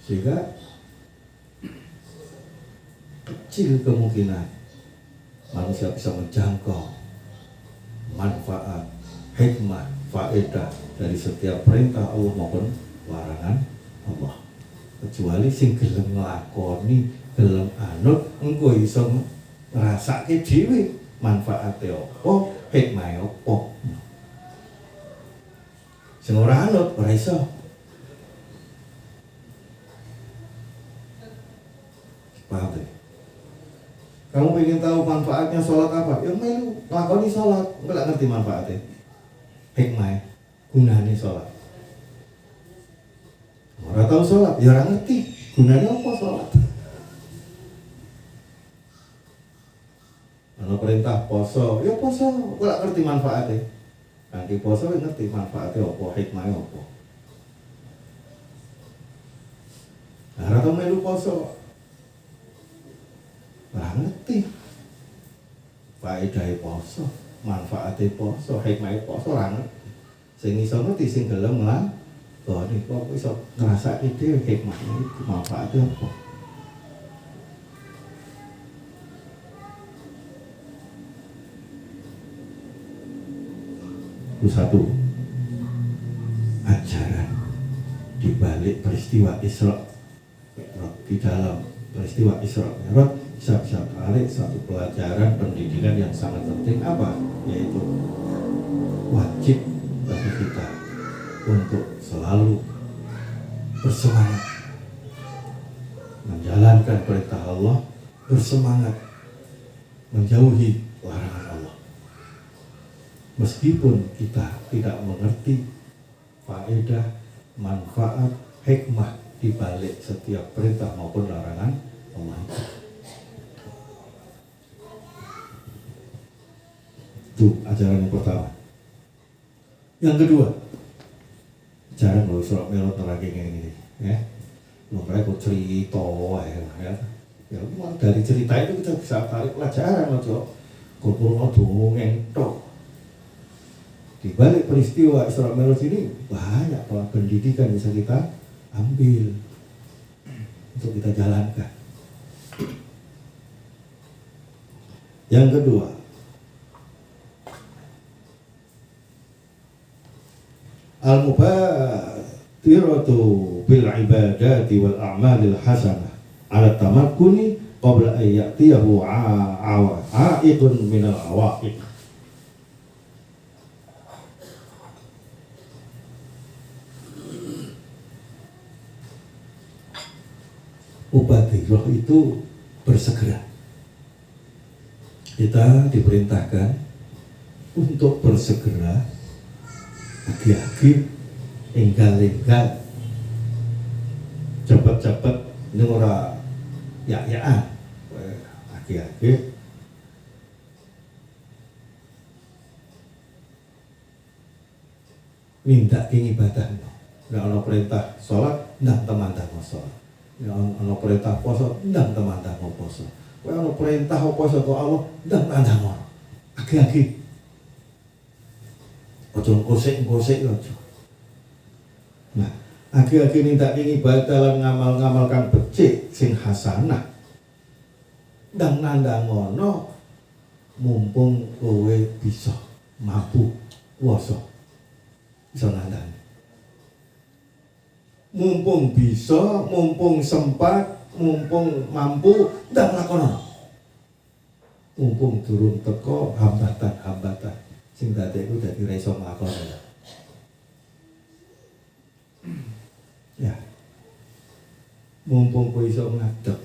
Sehingga kecil kemungkinan manusia bisa menjangkau manfaat, hikmah, faedah dari setiap perintah Allah maupun larangan Allah, kecuali sing gelem nglakoni, gelem anut, engko iso ngrasake dhewe manfaate apa, hikmahe apa. Sing ora anut ora iso. Paham ya? Kamu ingin tahu manfaatnya sholat apa? Ya melu nglakoni sholat, enggak ngerti manfaatnya, hikmahe, gunane sholat. Orang tahu sholat, ya orang ngerti gunanya apa sholat. perintah poso, ya poso, kok gak ngerti manfaatnya. Nanti poso ngerti manfaatnya apa, hikmahnya apa. Nah, rata melu poso, ora ngerti faedahé poso, manfaate poso, hikmahe poso ora ngerti. Sing iso ngerti sing gelem lah, kok iso ngrasake dhewe hikmahnya itu, manfaate apa. Itu satu ajaran di balik peristiwa Isra Mi'raj. Di dalam peristiwa Isra Mi'raj bisa tarik satu pelajaran pendidikan yang sangat penting, apa? Yaitu wajib bagi kita untuk selalu bersemangat menjalankan perintah Allah, bersemangat menjauhi larangan Allah. Meskipun kita tidak mengerti faedah, manfaat, hikmah di balik setiap perintah maupun larangan Allah. Itu ajaran yang pertama. Yang kedua, ajaran kalau Isra Mi'raj nerangin ini, ya. Makanya kok cerita ya. Ya, dari cerita itu kita bisa tarik pelajaran loh, kumpul dongeng tok. Di balik peristiwa Isra Mi'raj ini banyak pendidikan yang bisa kita ambil untuk kita jalankan. Yang kedua, al-mubadiratu bil ibadati wal a'malil hasanah ala tamakkuni qabla an ya'tiyahu a'iqun minal awa'iq. Mubadirah itu bersegera. Kita diperintahkan untuk bersegera, agi-agi, enggal-enggal, cepet-cepet, ini ora ya-yaan, agi-agi, minta ibadah. Nah, ana perintah sholat, ndang teman-teman sholat. Ya, ana perintah poso, ndang teman-teman poso. Kowe ana perintah poso kok Allah, ndang teman-teman. Agi-agi. Ojo gosek-gosek ojo. Nah, agi-agi minta ibadah lan ngamal-ngamalkan becik sing hasanah. Ndang nandangono mumpung kowe bisa mampu kuwasa. Bisa nandang. Mumpung bisa, mumpung sempat, mumpung mampu, ndak lakono. Mumpung durung teko hambatan-hambatan sing dadekku dadi ra iso nglakoni. Ya. Mumpung kowe iso ngadeg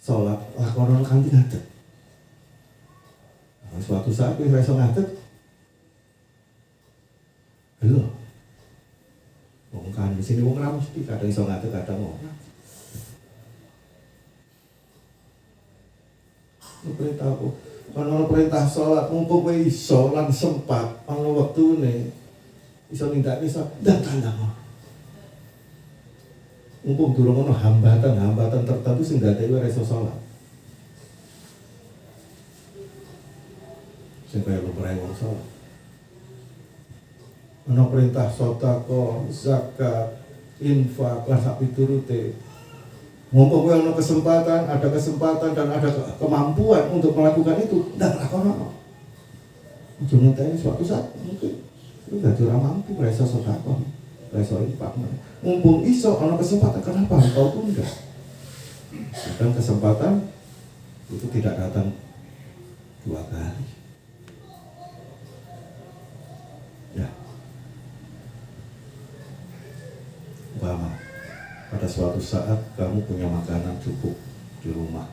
salat lakono kanthi ngadeg. Suatu saat kowe ra iso ngadeg. Lho. Wong kan di sini wong ra mesti kadang iso ngadeg kadang ora. Perintah aku, kalau perintah sholat mumpung kowe iso lan sempat ana wektune iso nindakake iso ndak tandang. Mumpung durung ana hambatan tertentu sing dadekake ora iso sholat. Sing kaya lumrahe wong sholat. Ana perintah sedekah, zakat, infak, lan sak piturute. Mumpung kowe ana kesempatan, ada kesempatan dan ada kemampuan untuk melakukan itu, ndak lakono. Ojo ngenteni suatu saat mungkin lu dadi ora mampu, ora iso sedekah, ora iso infak. Mumpung iso ana kesempatan, kenapa kau tunda? Kadang kesempatan itu tidak datang dua kali. Ya. Umpama pada suatu saat kamu punya makanan cukup di rumah,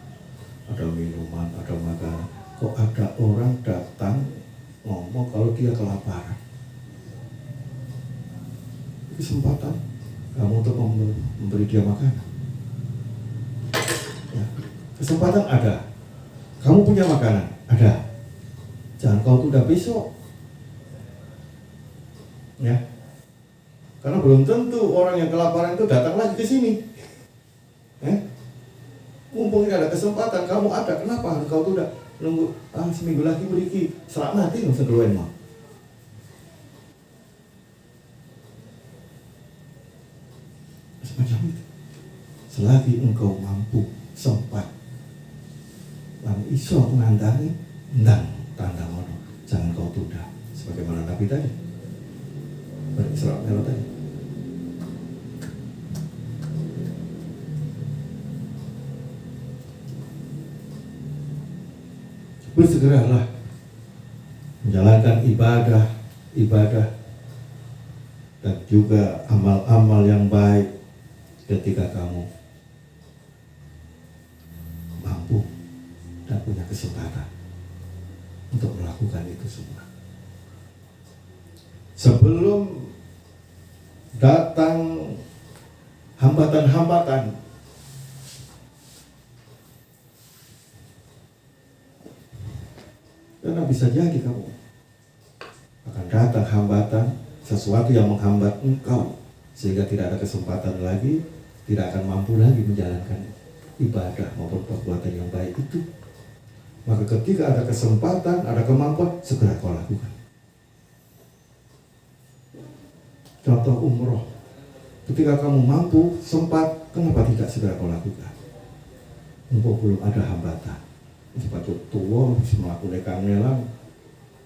ada minuman, ada makanan, kok ada orang datang ngomong kalau dia kelaparan. Kesempatan kamu untuk memberi dia makanan. Ya. Kesempatan ada, kamu punya makanan, Ada. Jangan kau tunda besok. Ya. Karena belum tentu orang yang kelaparan itu datang lagi ke sini. Mumpung ada kesempatan, kamu ada, kenapa kau tunda? Nunggu seminggu lagi beriki, selama mati nggak usah keluarin mah. Semacam itu. Selagi engkau mampu, sempat, lan iso ngandani, ndang tanda mono, jangan kau tunda. Sebagaimana Nabi tadi, Isra Mi'raj tadi. Bersegeralah menjalankan ibadah dan juga amal-amal yang baik ketika kamu mampu dan punya kesempatan untuk melakukan itu semua. Sebelum datang hambatan-hambatan, karena bisa jadi kamu akan datang hambatan, sesuatu yang menghambat engkau sehingga tidak ada kesempatan lagi, tidak akan mampu lagi menjalankan ibadah maupun perbuatan yang baik itu. Maka ketika ada kesempatan, ada kemampuan, segera kau lakukan. Contoh umroh, ketika kamu mampu, sempat, kenapa tidak segera kau lakukan? Mumpung belum ada hambatan. Sepatu tua, bisa melakukan kangelan,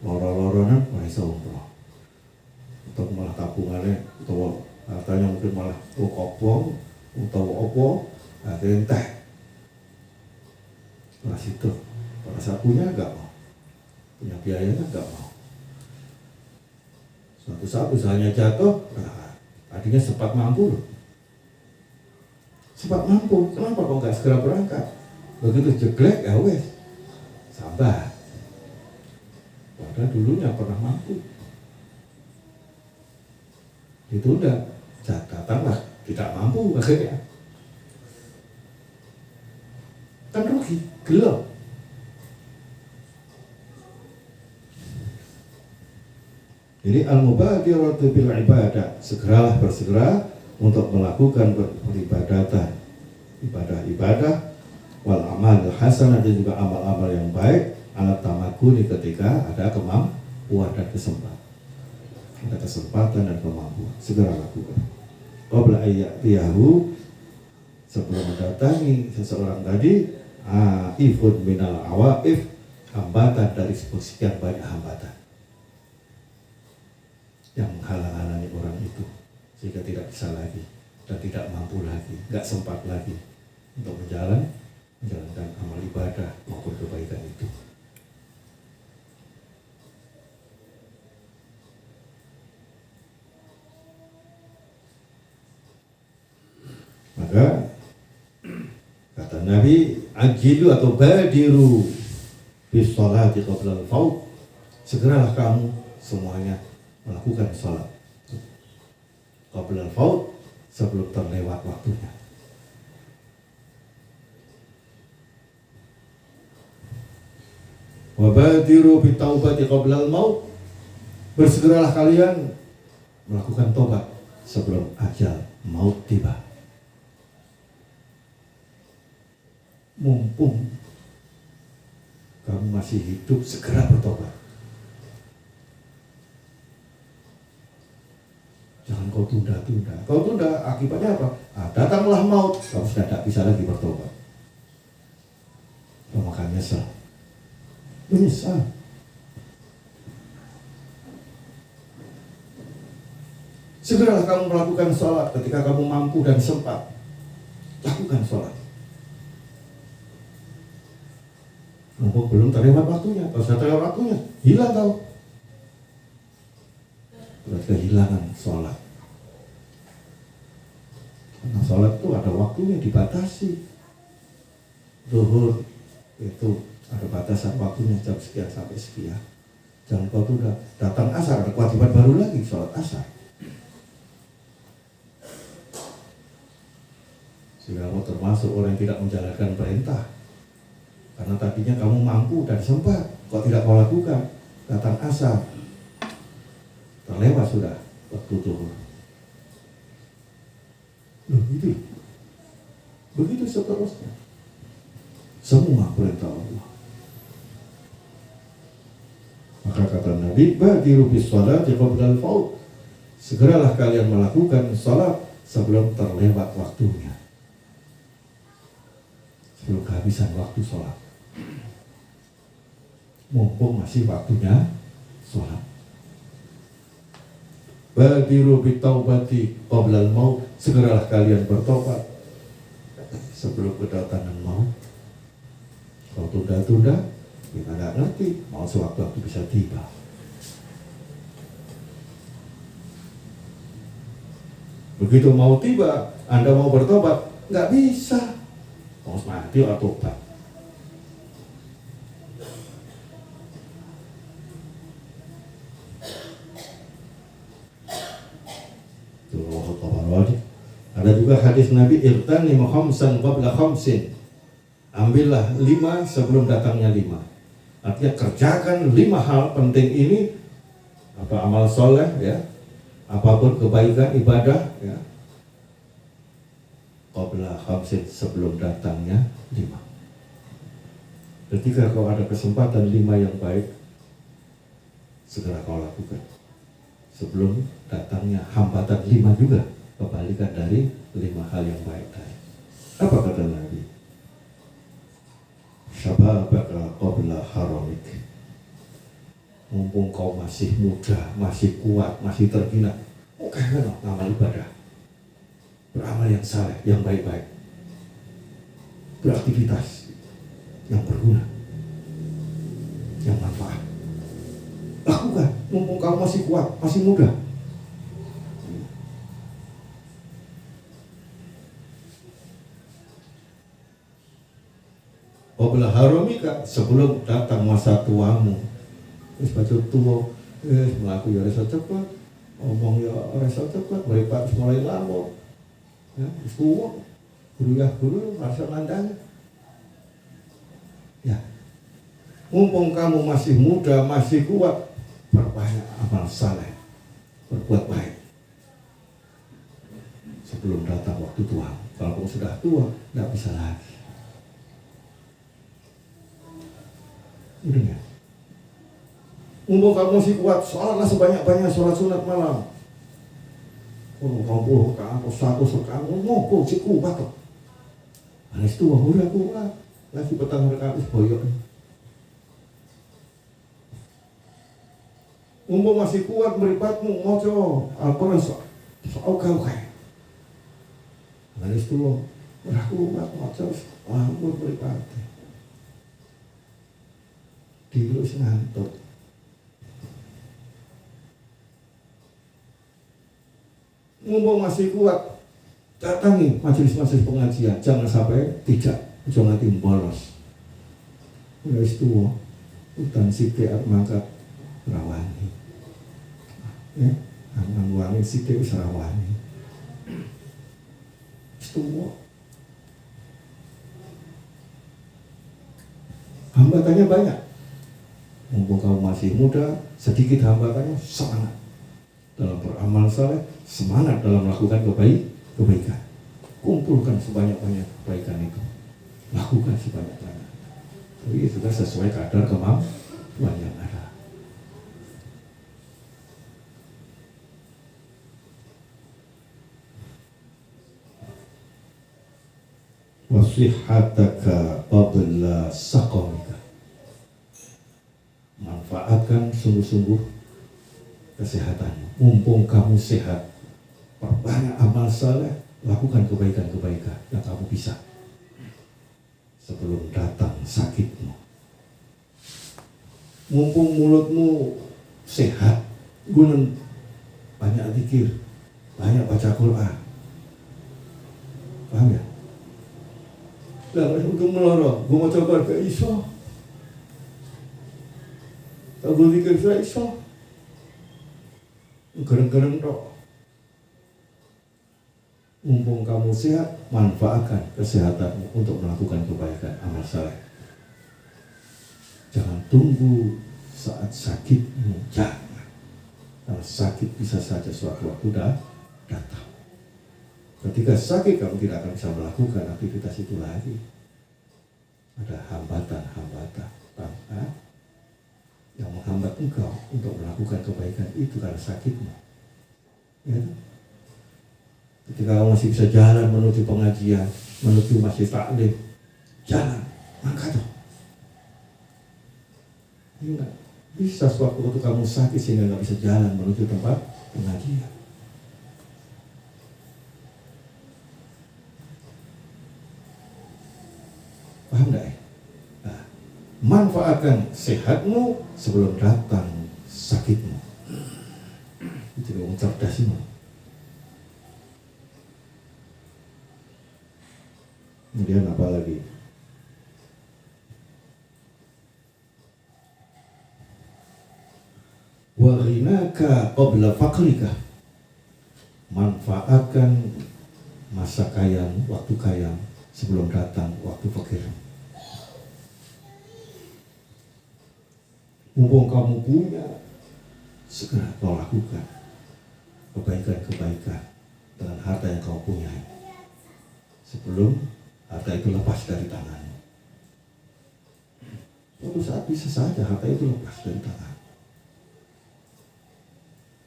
loro-loronan, bisa umroh. Untuk malah tabungannya, atau hartanya mungkin malah kopong, atau opo, akhirnya teh. Pada situ, pada saat punya enggak mau, punya biayanya enggak mau. Suatu saat usahanya jatuh, tadinya sempat mampu loh. Sempat mampu, kenapa kok enggak segera berangkat? Begitu jeglek, ya wes. Sabar. Padahal dulunya pernah mampu. Ditunda, datanglah tidak mampu akhirnya. Kan rugi, gelap. Jadi al-mubadiratu bil ibadah, segeralah bersegera untuk melakukan peribadatan, ibadah-ibadah wal amal hasanah, dan juga amal-amal yang baik, alat tamakuni, ketika ada kemampuan dan kesempatan. Ada kesempatan dan kemampuan, segera lakukan. Qabla ayyatiyahu, sebelum mendatangi seseorang tadi, ifud minal awaif, hambatan dari sekian banyak hambatan yang menghalang-halangi orang itu sehingga tidak bisa lagi dan tidak mampu lagi, nggak sempat lagi untuk menjalankan amal ibadah maupun kebaikan itu. Maka kata Nabi, ajilu atau badiru bis sholati qabla al-faut, segeralah kamu semuanya melakukan sholat qabla al-faut, sebelum terlewat waktunya. Wabadiru bitaubati qabla al-maut, bersegeralah kalian melakukan tobat sebelum ajal maut tiba. Mumpung kamu masih hidup, segera bertobat. Jangan kau tunda-tunda. Kau tunda, akibatnya apa? Datanglah maut, kamu sudah tidak bisa lagi bertobat. Kamu akan menyesal. Segeralah kamu melakukan sholat ketika kamu mampu dan sempat. Lakukan sholat. Mumpung belum terlewat waktunya. Kalau sudah terlewat waktunya, hilang kau. Berarti kehilangan sholat. Karena sholat itu ada waktunya, dibatasi. Zuhur itu ada batasan waktunya, jam sekian sampai sekian. Jangan kau tunda. Datang asar, ada kewajiban baru lagi, sholat asar. Sehingga kamu termasuk orang yang tidak menjalankan perintah. Karena tadinya kamu mampu dan sempat, kok tidak kau lakukan. Datang asar, terlewat sudah waktu zuhur. Loh gitu. Begitu seterusnya. Semua perintah Allah. Maka kata Nabi, badiru bis sholati qabla al-faut. Segeralah kalian melakukan salat sebelum terlewat waktunya. Sebelum kehabisan waktu salat. Mumpung masih waktunya salat. Badiru bitaubati qabla al-maut. Segeralah kalian bertobat sebelum kedatangan maut. Kalau tunda-tunda, kita nggak ngerti mau sewaktu-waktu bisa tiba. Begitu mau tiba, Anda mau bertobat, nggak bisa. Mau mati atau tobat. Ada juga hadis Nabi, irtani khamsan qabla khamsin. Ambillah 5 sebelum datangnya 5. Artinya kerjakan 5 hal penting ini, apa amal soleh ya, apapun kebaikan ibadah ya, qabla khamsin, sebelum datangnya 5. Ketika kau ada kesempatan 5 yang baik, segera kau lakukan sebelum datangnya hambatan 5 juga, kebalikan dari 5 hal yang baik tadi. Apa kata Nabi? Syababaka qabla haramik. Mumpung kau masih muda, masih kuat, masih tergina, oke kan amal ibadah, beramal yang saleh, yang baik-baik, beraktivitas yang berguna, yang manfaat. Lakukan, mumpung kau masih kuat, masih muda. Qabla haramika, sebelum datang masa tuamu. Wis baju tua, melaku ya rasa cepat, ngomong ya rasa cepat, meripat mulai lama. Ya, tua, guru rasa nandang. Ya, mumpung kamu masih muda, masih kuat, perbanyak amal saleh, berbuat baik. Sebelum datang waktu tua. Kalau kamu sudah tua, tidak bisa lagi. Udah ya. Mumpung kamu masih kuat, sholatlah sebanyak-banyak sholat sunat malam. Kalau kamu kamu 100 kamu ngopo si kuat kok. Anis tua udah kuat. Lagi petang mereka boyok. Mumpung masih kuat meripatmu moco Al-Quran oke. Anis tua udah kuat moco ampun meripatnya. Dilus ngantuk. Mumpung masih kuat, datangi majelis-majelis pengajian. Jangan sampai tidak, jangan nanti bolos. Udah tua, hutan sithik mangkat rawani. Ya, nang wangi sithik wis rawani. Tua. Hambatannya banyak. Mumpung kamu masih muda, sedikit hambatannya, semangat dalam beramal saleh, semangat dalam melakukan kebaikan. Kumpulkan sebanyak-banyak kebaikan itu, lakukan sebanyak-banyak. Tapi sudah sesuai kadar kemampuan yang ada. Wasihhataka qabla saqamika. Manfaatkan sungguh-sungguh kesehatanmu. Mumpung kamu sehat, perbanyak amal saleh, lakukan kebaikan-kebaikan yang kamu bisa sebelum datang sakitmu. Mumpung mulutmu sehat, gunung banyak zikir, banyak baca Quran. Paham ya? Lah untuk meloro, gue mau coba ke iso. Tak boleh zikir saya iso. Gereng-gereng tok. Mumpung kamu sehat, manfaatkan kesehatanmu untuk melakukan kebaikan amal saleh. Jangan tunggu saat sakitmu, jangan. Karena sakit bisa saja suatu waktu datang. Ketika sakit kamu tidak akan bisa melakukan aktivitas itu lagi. Ada hambatan-hambatan yang menghambat engkau untuk melakukan kebaikan itu karena sakitmu. Ya. Ketika kamu masih bisa jalan menuju pengajian, menuju masjid taklim, jalan, angkat tuh. Ingat, bisa suatu waktu kamu sakit sehingga nggak bisa jalan menuju tempat pengajian. Paham nggak ya? Nah, manfaatkan sehatmu sebelum datang sakitmu. Itu yang cerdas ini. Kemudian apa lagi? Wa ghinaka qabla faqrika. Manfaatkan masa kayamu, waktu kayamu sebelum datang waktu fakir. Mumpung kamu punya, segera kau lakukan kebaikan-kebaikan dengan harta yang kau punyai sebelum harta itu lepas dari tanganmu. Suatu saat bisa saja harta itu lepas dari tanganmu.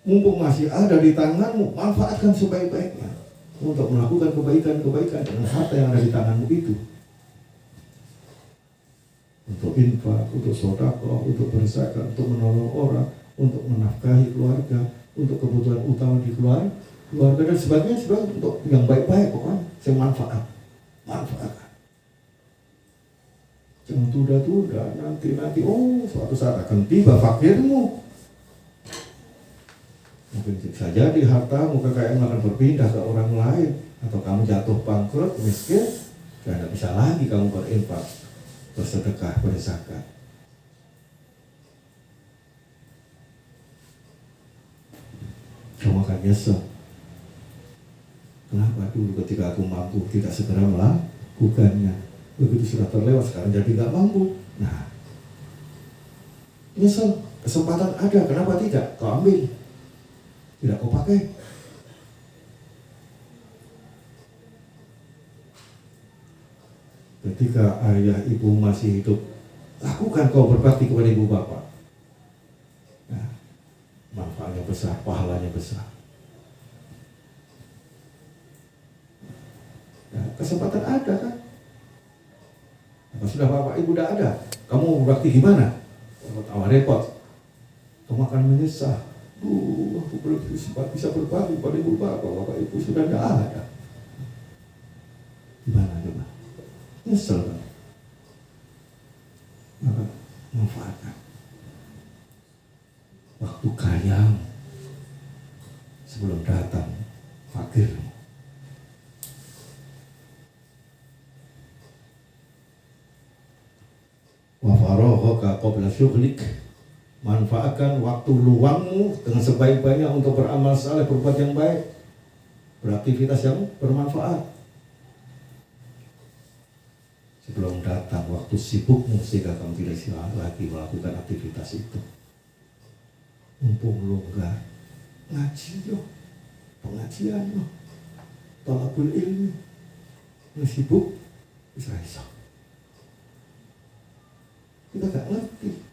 Mumpung masih ada di tanganmu, manfaatkan sebaik-baiknya untuk melakukan kebaikan-kebaikan dengan harta yang ada di tanganmu itu. Untuk infak, untuk sedekah, untuk berzakat, untuk menolong orang, untuk menafkahi keluarga, untuk kebutuhan utama di keluarga dan sebagainya, untuk yang baik-baik pokoknya, semanfaat, manfaatkan. Jangan tunda-tunda, nanti suatu saat akan tiba fakirmu. Mungkin saja di hartamu kekayaan akan berpindah ke orang lain, atau kamu jatuh bangkrut, miskin, dan tidak bisa lagi kamu berinfak, bersedekah, berzakat. Kamu akan nyesel. Kenapa dulu ketika aku mampu tidak segera melakukannya? Begitu sudah terlewat sekarang jadi nggak mampu. Nah, nyesel. Kesempatan ada, kenapa tidak? Kau ambil, tidak kau pakai. Ketika ayah ibu masih hidup, lakukan kau berbakti kepada ibu bapak. Nah, manfaatnya besar, pahalanya besar. Nah, kesempatan ada kan? Apa sudah bapak ibu udah ada? Kamu berbakti gimana? Repot. Kamu akan menyesal. Aku belum sempat bisa berbakti pada ibu bapak ibu sudah tidak ada. Gimana coba? Nyesel kan? Maka manfaatkan waktu kaya sebelum datang fakir. Wa faraghaka qabla syughlik. Manfaatkan waktu luangmu dengan sebaik-baiknya untuk beramal saleh, berbuat yang baik, beraktivitas yang bermanfaat. Sebelum datang waktu sibukmu sehingga kamu tidak bisa lagi melakukan aktivitas itu. Mumpung longgar, ngaji yo, pengajian yo, thalabul ilmi, sibuk bisa. Kita gak ngerti.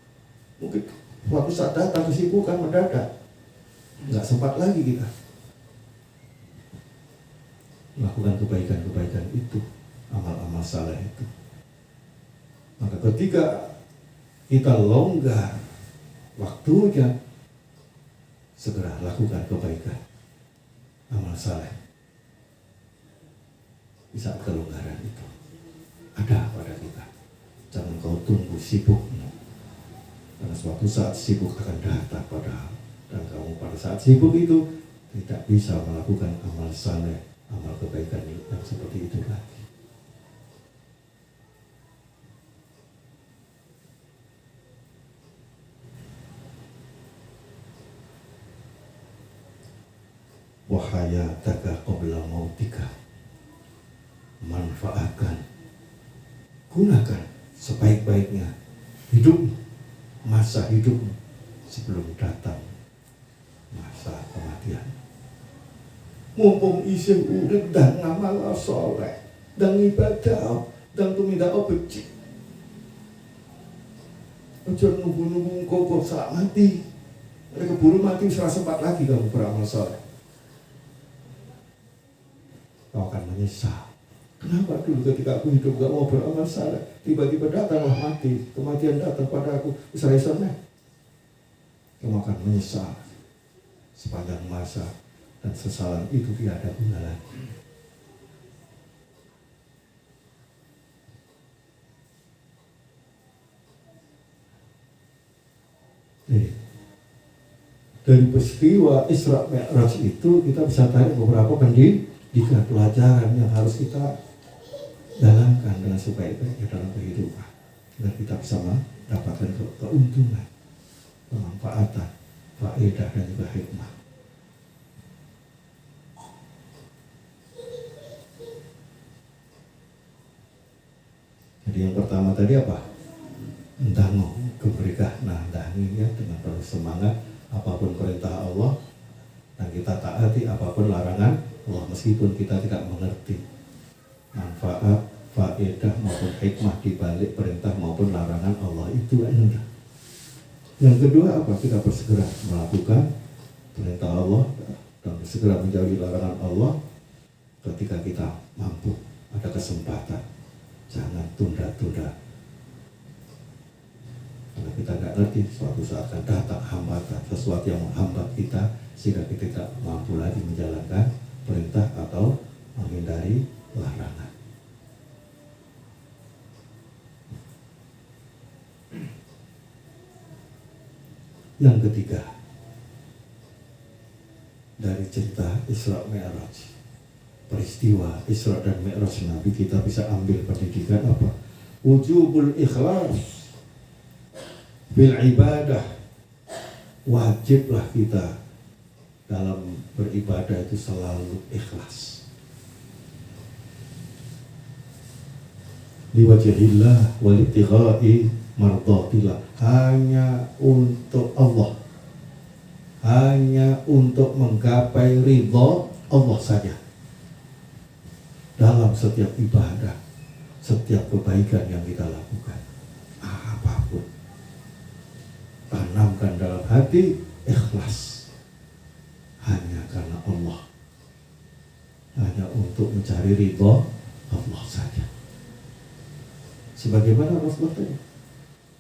Mungkin suatu saat datang kesibukan mendadak, nggak sempat lagi kita melakukan kebaikan-kebaikan itu, amal-amal saleh itu. Maka ketika kita longgar waktunya, segera lakukan kebaikan, amal saleh. Di saat kelonggaran itu ada pada kita. Jangan kau tunggu sibukmu, karena suatu saat sibuk akan datang padahal, dan kamu pada saat sibuk itu tidak bisa melakukan amal saleh, amal kebaikan yang seperti itu lagi. Wahayataka qabla mautika. Manfaatkan, gunakan sebaik-baiknya hidupmu masa hidupmu sebelum datang masa kematian. Mumpung isih urip dan ngamal soleh, dan ibadah, dan tumindak becik. Ojo nunggu-nunggu kok saat mati. Mereka keburu mati serasa sempat lagi kamu beramal soleh. Kau akan menyesal. Kenapa dulu ketika aku hidup gak mau beramal soleh, tiba-tiba datanglah mati, kematian datang pada aku, usai-usai. Kamu akan menyesal sepanjang masa, dan sesalan itu tidak ada guna lagi. Dari peristiwa Isra Mi'raj itu kita bisa tarik beberapa pendidikan pelajaran yang harus kita jalankan dengan sebaik-baiknya dalam kehidupan, agar kita bisa mendapatkan keuntungan, kemanfaatan, faedah dan juga hikmah. Jadi yang pertama tadi apa? Endango keberkah, dangi ya, dengan penuh semangat apapun perintah Allah, dan kita taati apapun larangan Allah meskipun kita tidak mengerti manfaat, faedah maupun hikmah di balik perintah maupun larangan Allah itu. Yang kedua apa? Kita bersegera melakukan perintah Allah dan segera menjauhi larangan Allah ketika kita mampu, ada kesempatan. Jangan tunda-tunda. Karena kita nggak ngerti suatu saat akan datang hambatan, sesuatu yang menghambat kita sehingga kita tidak mampu lagi menjalankan perintah atau menghindari larangan. Yang ketiga, dari cerita Isra Mi'raj, peristiwa Isra dan Mi'raj Nabi, kita bisa ambil pendidikan apa? Wujubul ikhlas bil ibadah. Wajiblah kita dalam beribadah itu selalu ikhlas. Liwajhillah wal ibtigha'i mardhatillah, hanya untuk Allah, hanya untuk menggapai ridha Allah saja. Dalam setiap ibadah, setiap kebaikan yang kita lakukan, apapun, tanamkan dalam hati ikhlas, hanya karena Allah, hanya untuk mencari ridha Allah saja. Sebagaimana Rasulullah tadi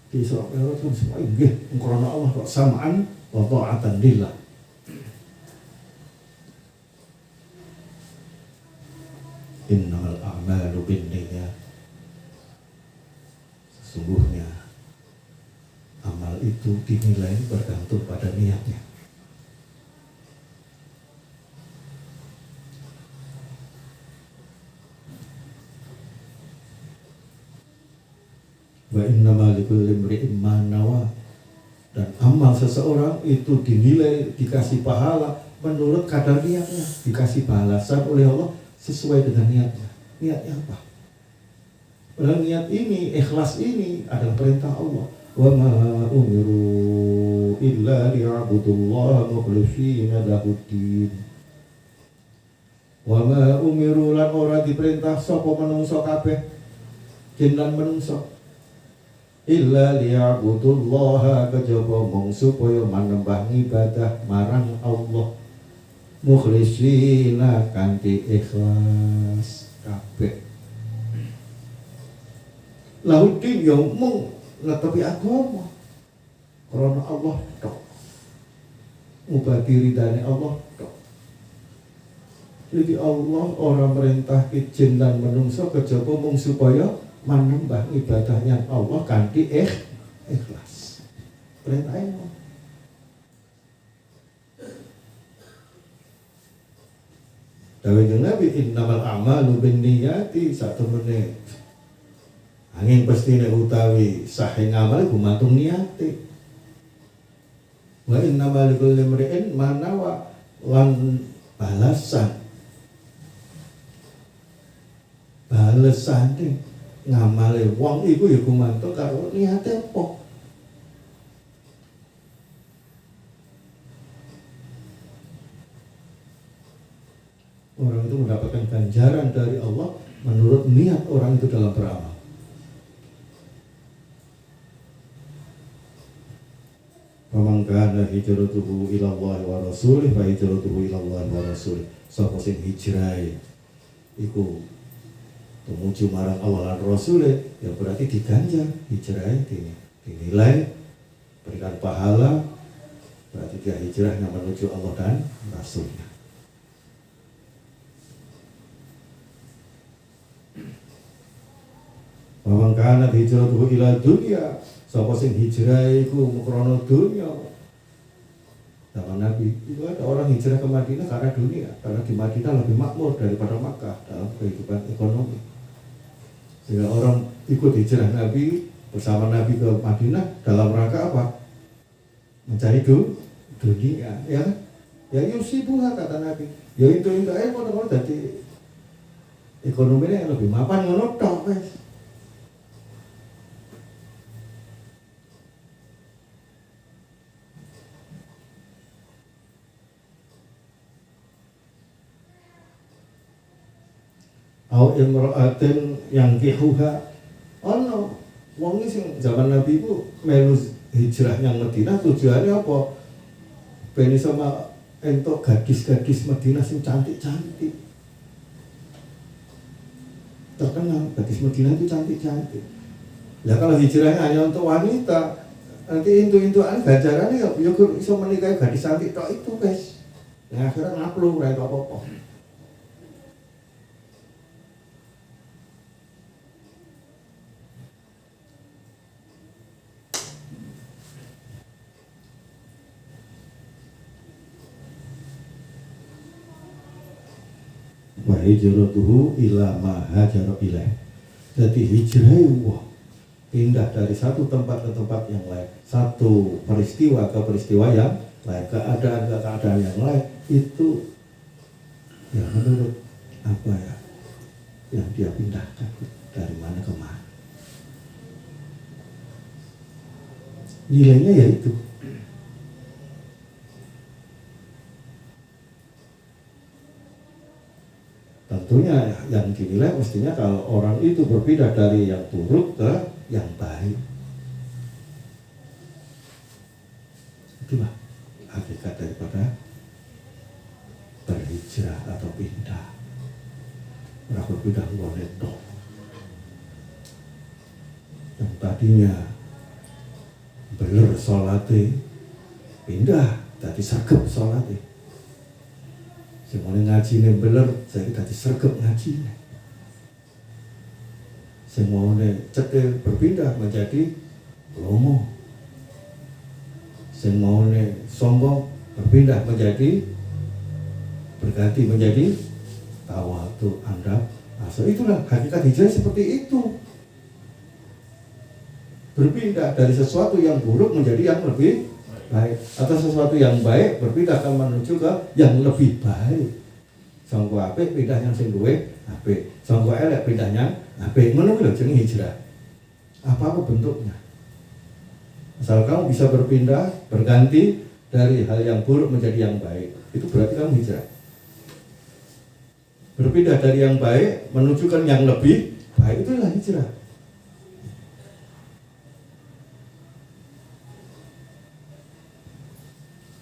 di Isra Mi'raj itu semua inggih karena Allah kok sam'an wa ta'atan lillah. Innamal a'malu binniyat. Sesungguhnya amal itu dinilai bergantung pada niatnya. Wa innamal likulli imri'in ma nawa. Dan amal seseorang itu dinilai, dikasih pahala menurut kadar niatnya, dikasih balasan oleh Allah sesuai dengan niatnya. Niatnya apa? Padahal niat ini, ikhlas ini adalah perintah Allah. Wa ma umiru illa liya'budullaha mukhlishina lahuddin. Wa ma umiru lan ora diperintah sapa manungsa kabeh, jin lan manungsa, illa liya'budullaha kejaba mung supaya manembah ibadah marang Allah, mukhlishina kanthi ikhlas kabeh. Lahuddin ya mung netepi agama karena Allah tok, mubadi ridane Allah tok. Jadi Allah orang merintah jin dan manungsa kejaba mung supaya manembah ibadahnya Allah kanthi ikhlas. Perintahnya Dawuh Nabi innamal a'malu binniyati, satemene angin pasti nek utawi sahih ngamal gumantung niate. Wa innamal likulli imri'in ma nawa, lan balesane ngamale wong iku ya gumantung karo niate apa. mendapatkan ganjaran dari Allah menurut niat orang itu dalam beramal. Faman kana hijratuhu ila Allah wa rasulih fa hijratuhu ila Allah wa rasulih. Sapa sing hijrah iku tumuju marang Allah lan Rasul, ya berarti diganjar hijrah, dinilai, berikan pahala, berarti dia hijrahnya menuju Allah dan Rasulnya. Wa kana hijratuhu ila dunya, sapa sing hijrah iku krana dunya. Zaman Nabi itu ada orang hijrah ke Madinah karena dunia, karena di Madinah lebih makmur daripada Makkah dalam kehidupan ekonomi. Sehingga orang ikut hijrah Nabi bersama Nabi ke Madinah dalam rangka apa? Mencari dunia, ya kan? Ya yusibuha kata Nabi. Ya itu aja mau jadi ekonominya yang lebih mapan ngono tok wes. Au imra'atin yang kihuha ono wong sing zaman Nabi itu melu hijrah yang Madinah tujuannya apa? Ben sama entuk gadis-gadis Madinah sing cantik-cantik. Terkenal gadis Madinah itu cantik-cantik. Ya kalau hijrahnya hanya untuk wanita, nanti intu-intuan ganjarannya ya iso menikahi gadis cantik tok itu guys. Nah akhirnya ngaplu ora apa-apa. Wa hijratuhu ila ma hajara ilaih. Jadi hijrah wah pindah dari satu tempat ke tempat yang lain, satu peristiwa ke peristiwa yang lain, keadaan ke keadaan yang lain, itu ya menurut apa ya yang dia pindahkan dari mana ke mana. Nilainya yaitu tentunya yang dinilai mestinya kalau orang itu berpindah dari yang buruk ke yang baik. Itulah hakikat daripada berhijrah atau pindah. Orang berpindah ngonetok. Yang tadinya beler sholatnya pindah tadi sergep sholatnya. Semuanya ngaji nih beler, saya tadi sergep ngaji. Semuanya cetil berpindah menjadi lomo. Semuanya sombong berpindah menjadi berganti menjadi tawadu andap. So itulah hakikat hijrah seperti itu. Berpindah dari sesuatu yang buruk menjadi yang lebih baik, atau sesuatu yang baik berpindah akan menuju ke yang lebih baik. Sangko apik pindah yang sing duwe apik, sangko elek pindahnya apik. Ngono kuwi lho jenenge hijrah. Apa bentuknya? Asal kamu bisa berpindah, berganti dari hal yang buruk menjadi yang baik, itu berarti kamu hijrah. Berpindah dari yang baik menuju ke yang lebih baik, itulah hijrah.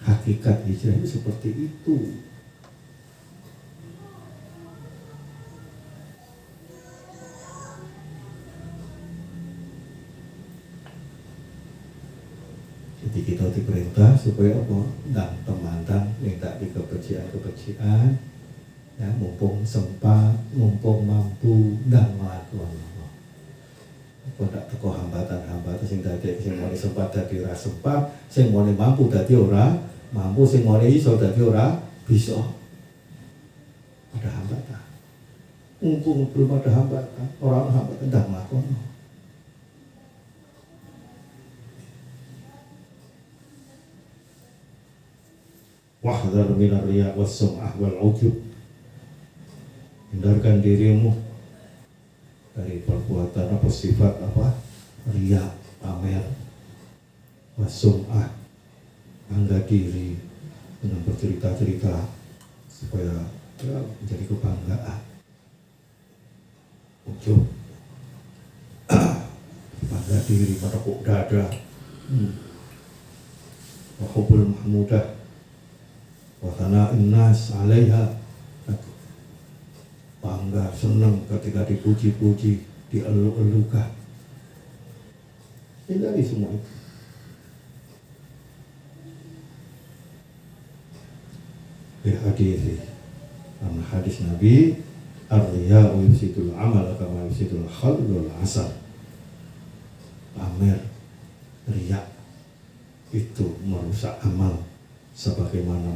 Hakikat hijrah itu seperti itu. Jadi kita diperintah supaya apa? Dan temantang minta di kebencian, ya mumpung sempat, mumpung mampu dan melakukan apa. Tidak teko hambatan-hambatan sing dadi sing mau sempat dadi ora sempat, sing mau mampu dadi ora mampu, sing mau iso dadi ora bisa. Ada hambatan. Mumpung belum ada hambatan, orang hambatan dah melakukan. Wahdhar minar riya was-sum'ah wal 'ujub. Hindarkan dirimu dari perbuatan apa sifat apa riya, pamer, was-sum'ah, angga diri dengan bercerita-cerita supaya menjadi kebanggaan, ujub, bangga diri, menepuk dada, wa hubbul mahmudah, wa thana'in nas 'alaiha, bangga, senang ketika dipuji-puji, dielu-elukan. Hindari semua itu. Karena hadis Nabi, ar-riya'u yufsidul amal kama yufsidul khal wal asal. Pamer, riya itu merusak amal sebagaimana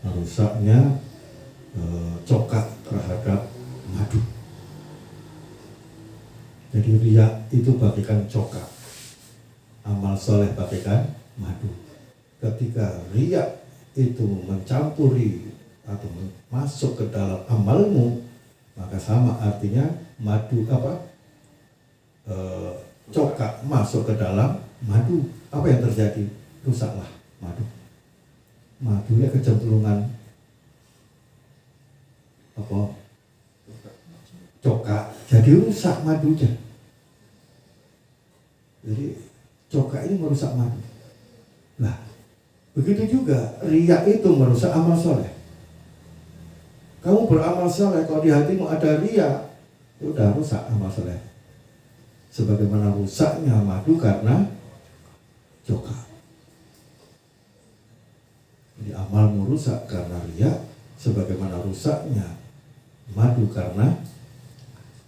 merusaknya cokak terhadap madu. Jadi riya itu bagaikan cokak, amal soleh bagaikan madu. Ketika riya itu mencampuri atau masuk ke dalam amalmu, maka sama artinya madu cokak masuk ke dalam madu. Apa yang terjadi? Rusaklah madu. Madunya kecenderungan cokak, jadi rusak madunya. Jadi cokak ini merusak madu. Nah, begitu juga riya itu merusak amal soleh. Kamu beramal soleh, kalau di hatimu ada riya, itu udah rusak amal soleh. Sebagaimana rusaknya madu karena cokak. Jadi amalmu rusak karena riya, sebagaimana rusaknya madu karena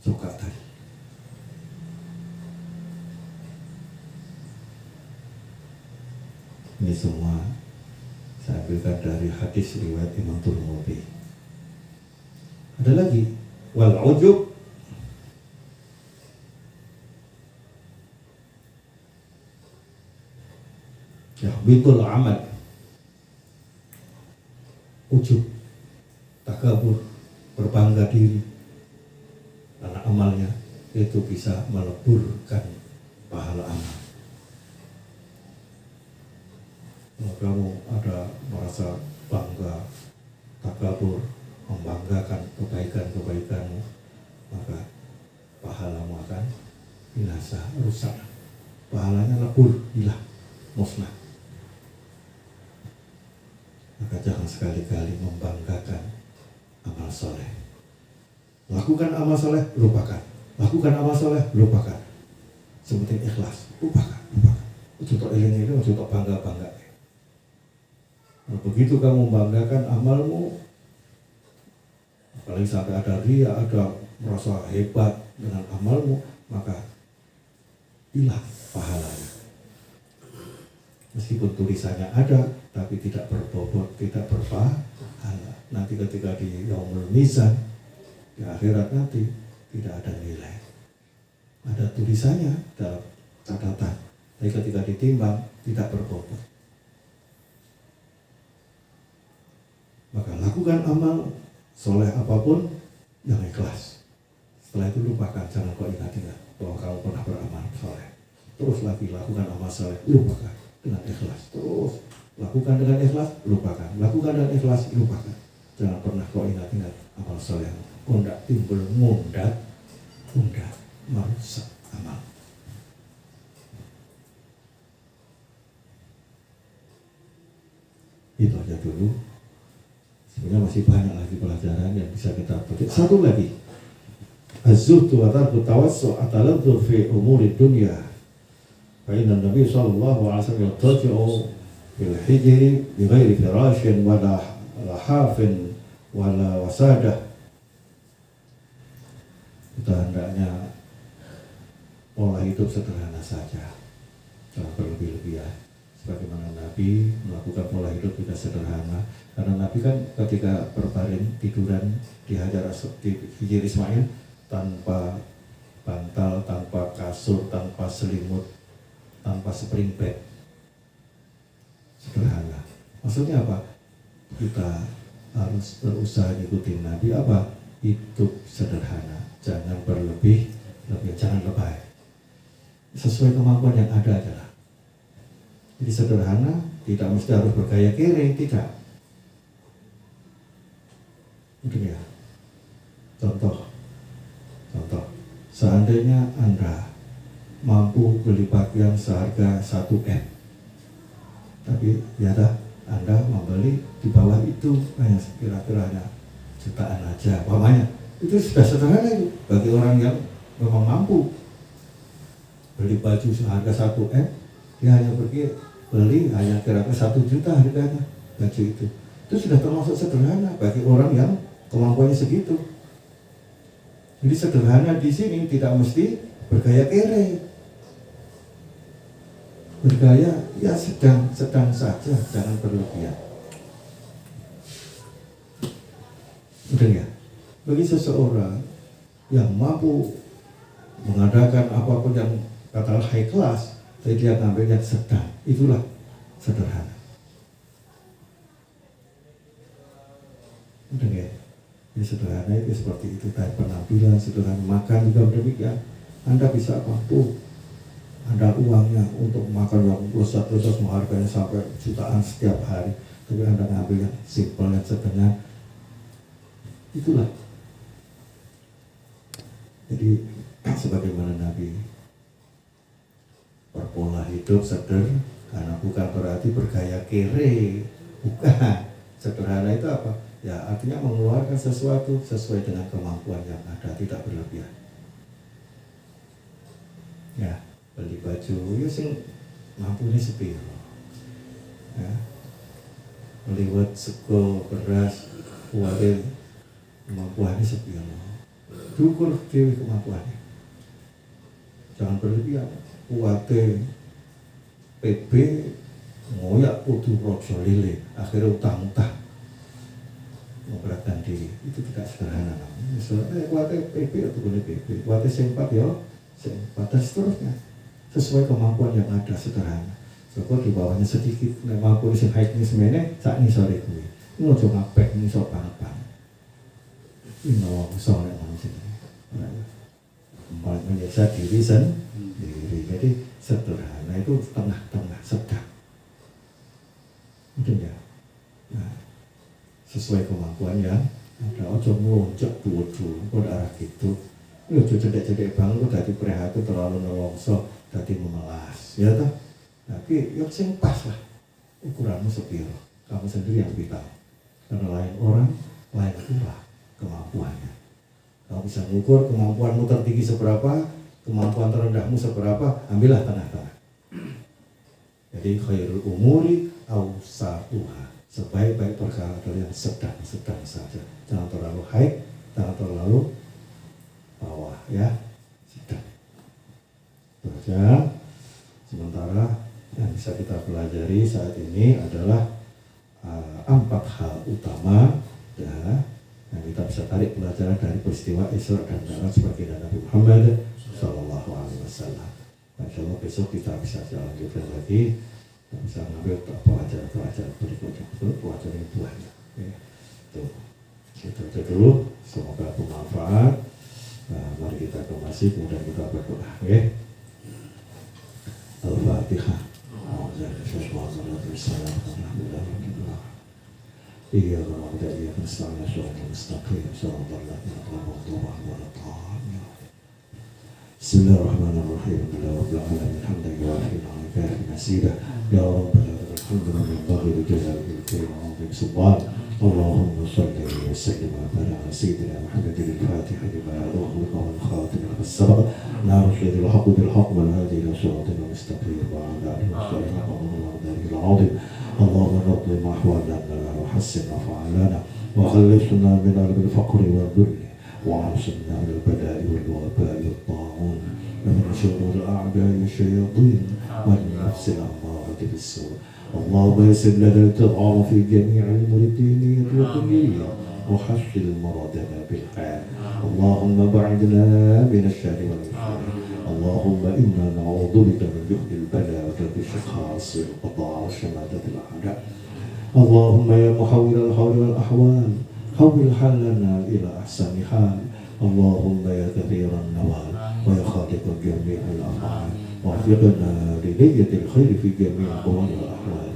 cokak tadi. Ini semua saya ambilkan dari hadis riwayat Imam Tirmidzi. Ada lagi, wal ujub yahbitul amal. Ujub, takabur, berbangga diri karena amalnya itu bisa meleburkan pahala amal. Kalau kamu ada merasa bangga, takabur, membanggakan kebaikan-kebaikanmu, maka pahalamu akan binasa, rusak. Pahalanya lebur, hilang, musnah. Maka jangan sekali-kali membanggakan amal soleh. Lakukan amal soleh, lupakan. Lakukan amal soleh, lupakan. Seperti ikhlas, lupakan. Untuk ini, untuk bangga-bangga. Nah, begitu kamu membanggakan amalmu, apalagi sampai ada riya, ada merasa hebat dengan amalmu, maka hilang pahalanya. Meskipun tulisannya ada, tapi tidak berbobot, tidak berpahala. Nanti ketika di yaumul mizan, di akhirat nanti tidak ada nilai. Ada tulisannya dalam catatan, tapi ketika ditimbang tidak berbobot. Maka lakukan amal soleh apapun yang ikhlas. Setelah itu lupakan, jangan kau ingat-ingat bahwa kamu pernah beramal soleh. Terus lagi lakukan amal soleh, lupakan dengan ikhlas. Terus lakukan dengan ikhlas, lupakan. Lakukan dengan ikhlas, lupakan. Jangan pernah kau ingat-ingat amal soleh. Undak timbul mundat, merusak amal. Itu aja dulu. Sebenarnya masih banyak lagi pelajaran yang bisa kita petik. Satu lagi, az-zuhdu wa tarku tawassu' ataladzu fi umuri dunya. Fa inna Nabi sallallahu alaihi wasallam yattaji'u fil hijri bi ghairi firashin wala lahafin wala wasadah. Kita hendaknya pola hidup sederhana saja, jangan berlebih-lebihan. Sebagaimana Nabi melakukan pola hidup kita sederhana, karena Nabi kan ketika berbaring tiduran di Hajar di Hijr Ismail tanpa bantal, tanpa kasur, tanpa selimut, tanpa spring bed, sederhana. Maksudnya apa? Kita harus berusaha ikuti Nabi apa? Hidup sederhana, jangan berlebih, jangan lebay, sesuai kemampuan yang ada aja lah. Jadi sederhana, tidak mesti harus bergaya kere, tidak. Mungkin ya. Contoh, seandainya Anda mampu beli pakaian seharga 1 M, tapi ya dah Anda membeli di bawah itu hanya kira-kira hanya jutaan aja, umpamanya, itu sudah sederhana itu bagi orang yang memang mampu beli baju seharga 1 M, dia hanya pergi beli hanya kira-kira 1 juta harganya baju itu sudah termasuk sederhana bagi orang yang kemampuannya segitu. Jadi sederhana di sini tidak mesti bergaya kere, bergaya ya sedang saja, jangan berlebihan. Udah ya, bagi seseorang yang mampu mengadakan apapun yang katakan high class, jadi dia ngambil yang sedang, itulah sederhana. Udah ya. Jadi sederhana itu seperti itu, dari penampilan sederhana, makan juga demikian. Anda bisa mampu, ada uangnya untuk makan yang lezat-lezat mengharganya sampai jutaan setiap hari, tapi Anda ngambil yang simpel, yang sederhana, itulah. Jadi sebagaimana Nabi berpola hidup sederhana, bukan berarti bergaya kere, bukan. Sederhana itu apa? Ya artinya mengeluarkan sesuatu sesuai dengan kemampuan yang ada, tidak berlebihan. Ya, beli baju ya sing mampu ini sepiro. Ya. Meliwat sego beras kuwate kemampuannya sepiro. Dukur dewi kemampuannya. Jangan berlebihan. Kuwate PB ngoyak kudu rojo lele, akhirnya utang-utang. Memberatkan diri, itu tidak sederhana. Misalnya kuatnya PP atau boleh PP, kuatnya sempat ya, sempat dan seterusnya sesuai kemampuan yang ada, sederhana. Syukur di bawahnya sedikit, nggak mampu sing high ini semuanya saat ini sore gue. Ini ojo ngapek, ini sok banget. Ini nawang usah oleh manusia. Menyiksa diri sendiri. Jadi sederhana itu tengah-tengah, sedang. Mungkin ya. Nah, sesuai kemampuan yang ada, ojo melonjak dulu pada arah gitu. Ini ojo cedek-cedek banget, kok dadi prihatin terlalu nelongso, dadi memelas, ya toh. Tapi yuk sing pas lah, ukuranmu sepiro, kamu sendiri yang lebih tahu. Karena lain orang, lain pula kemampuannya. Kamu bisa mengukur kemampuanmu tertinggi seberapa, kemampuan terendahmu seberapa, ambillah tengah-tengah. Jadi khairul umuri awsa'uha, sebaik-baik perkara adalah yang sedang saja. Jangan terlalu high, jangan terlalu bawah, ya. Sedang. Saja. Sementara yang bisa kita pelajari saat ini adalah 4 hal utama, ya, yang kita bisa tarik pelajaran dari peristiwa Isra dan Mi'raj sebagai Nabi Muhammad Sallallahu Alaihi Wasallam. Insya Allah besok kita bisa lanjutkan lagi. Kita bisa ngambil pelajaran berikutnya, pelajaran yang banyak. Kita aja dulu, semoga bermanfaat. Nah, mari kita kemasi, kemudian kita berdoa. Al-Fatihah. Iya, kalau tidak ia kesannya suara mustaqim, suara berlatih, Bismillahirrahmanirrahim. Alhamdulillahirabbil alamin. Hamdan masida. Ya Rabbana lakal hamdu min baghi jalalil karim wa azim subhan. Allahumma shalli wa sallim ala sayyidina Muhammadin al-Fatih lima ughliqa wal khatim lima sabaqa. Nasrul haqq bil haqq wal hadi ila siratil mustaqim wa ala alihi wa sahbihi wa sallam. Allahumma raddi ma ahwalana wa hassin af'alana wa khallifna min al-faqri wal dhulli وعصمنا على البلاء والوباء والطاعون ومن شرور الأعداء والشياطين والنفس الأمارة بالسوء. اللهم يسر لنا التضعف في جميع الأمور الدينية والدنيوية وحصل مرادنا بالخير. اللهم بعدنا من الشر والإثم. اللهم إنا نعوذ بك من جهد البلاء وترك الشقاء وسوء القضاء وشماتة الأعداء. اللهم يا محول الحول والأحوال حول حالنا إلى أحسن حال. اللهم يا كثير النوال ويا خالق جميع الأفعال وفقنا لنية الخير في جميع الأقوال والأحوال.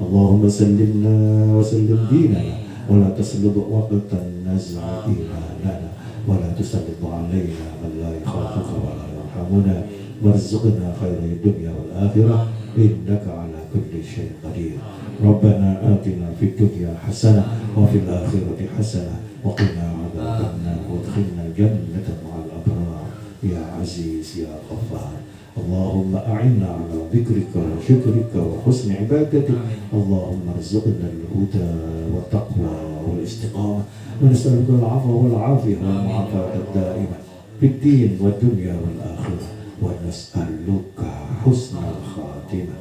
اللهم سلمنا وسلم ديننا ولا تسلط وقت النزع إلى لنا ولا تسلط علينا من لا يخافك ولا يرحمنا وارزقنا خير الدنيا والآخرة إنك على كل شيء قدير. ربنا آتنا في الدنيا حسنة وفي الآخرة حسنة وقنا عذاب النار وادخلنا الجنة مع الأبرار يا عزيز يا غفار. اللهم أعنا على ذكرك وشكرك وحسن عبادتك. اللهم ارزقنا الهدى والتقوى والاستقامة ونسألك العفو والعافية والمعافاة الدائمة في الدين والدنيا والآخرة ونسألك حسن الخاتمة.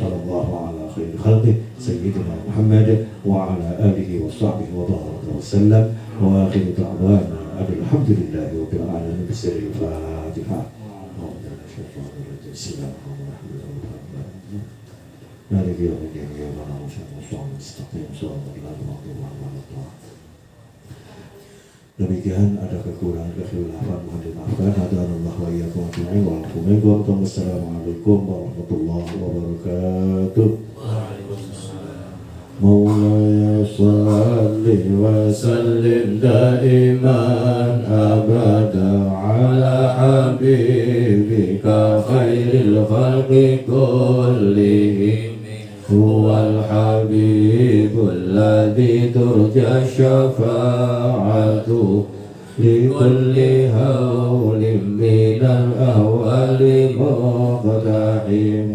صلى الله على خير خلقه سيدنا محمد وعلى آله وصحبه وبارك وسلم وآخر دعوانا الحمد لله رب العالمين بسر الفاتحة. بسم الله الرحمن الرحيم. مالك يوم الدين إياك نعبد وإياك نستعين صراط الذين أنعمت عليهم. Demikian ada kekurangan kekhilafan mohon dimaafkan. Hadanallahu wa iyyakum ajma'in wa afu minkum. Wassalamualaikum warahmatullahi wabarakatuh. مولاي صل وسلم دائما أبدا على حبيبك خير الخلق كلهم هو الحبيب الذي ترجى الشفاعة لكل هول من الأهوال مقتحم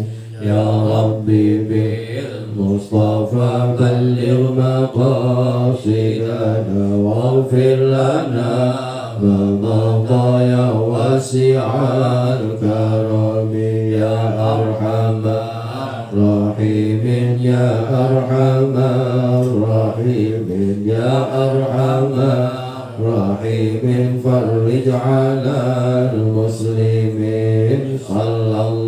يا ربي بالمصطفى بلغ مقاصدنا واغفر لنا ما مضى يا واسع الكرم يا أرحم الراحمين يا أرحم الراحمين يا أرحم الراحمين فرج على المسلمين صلى الله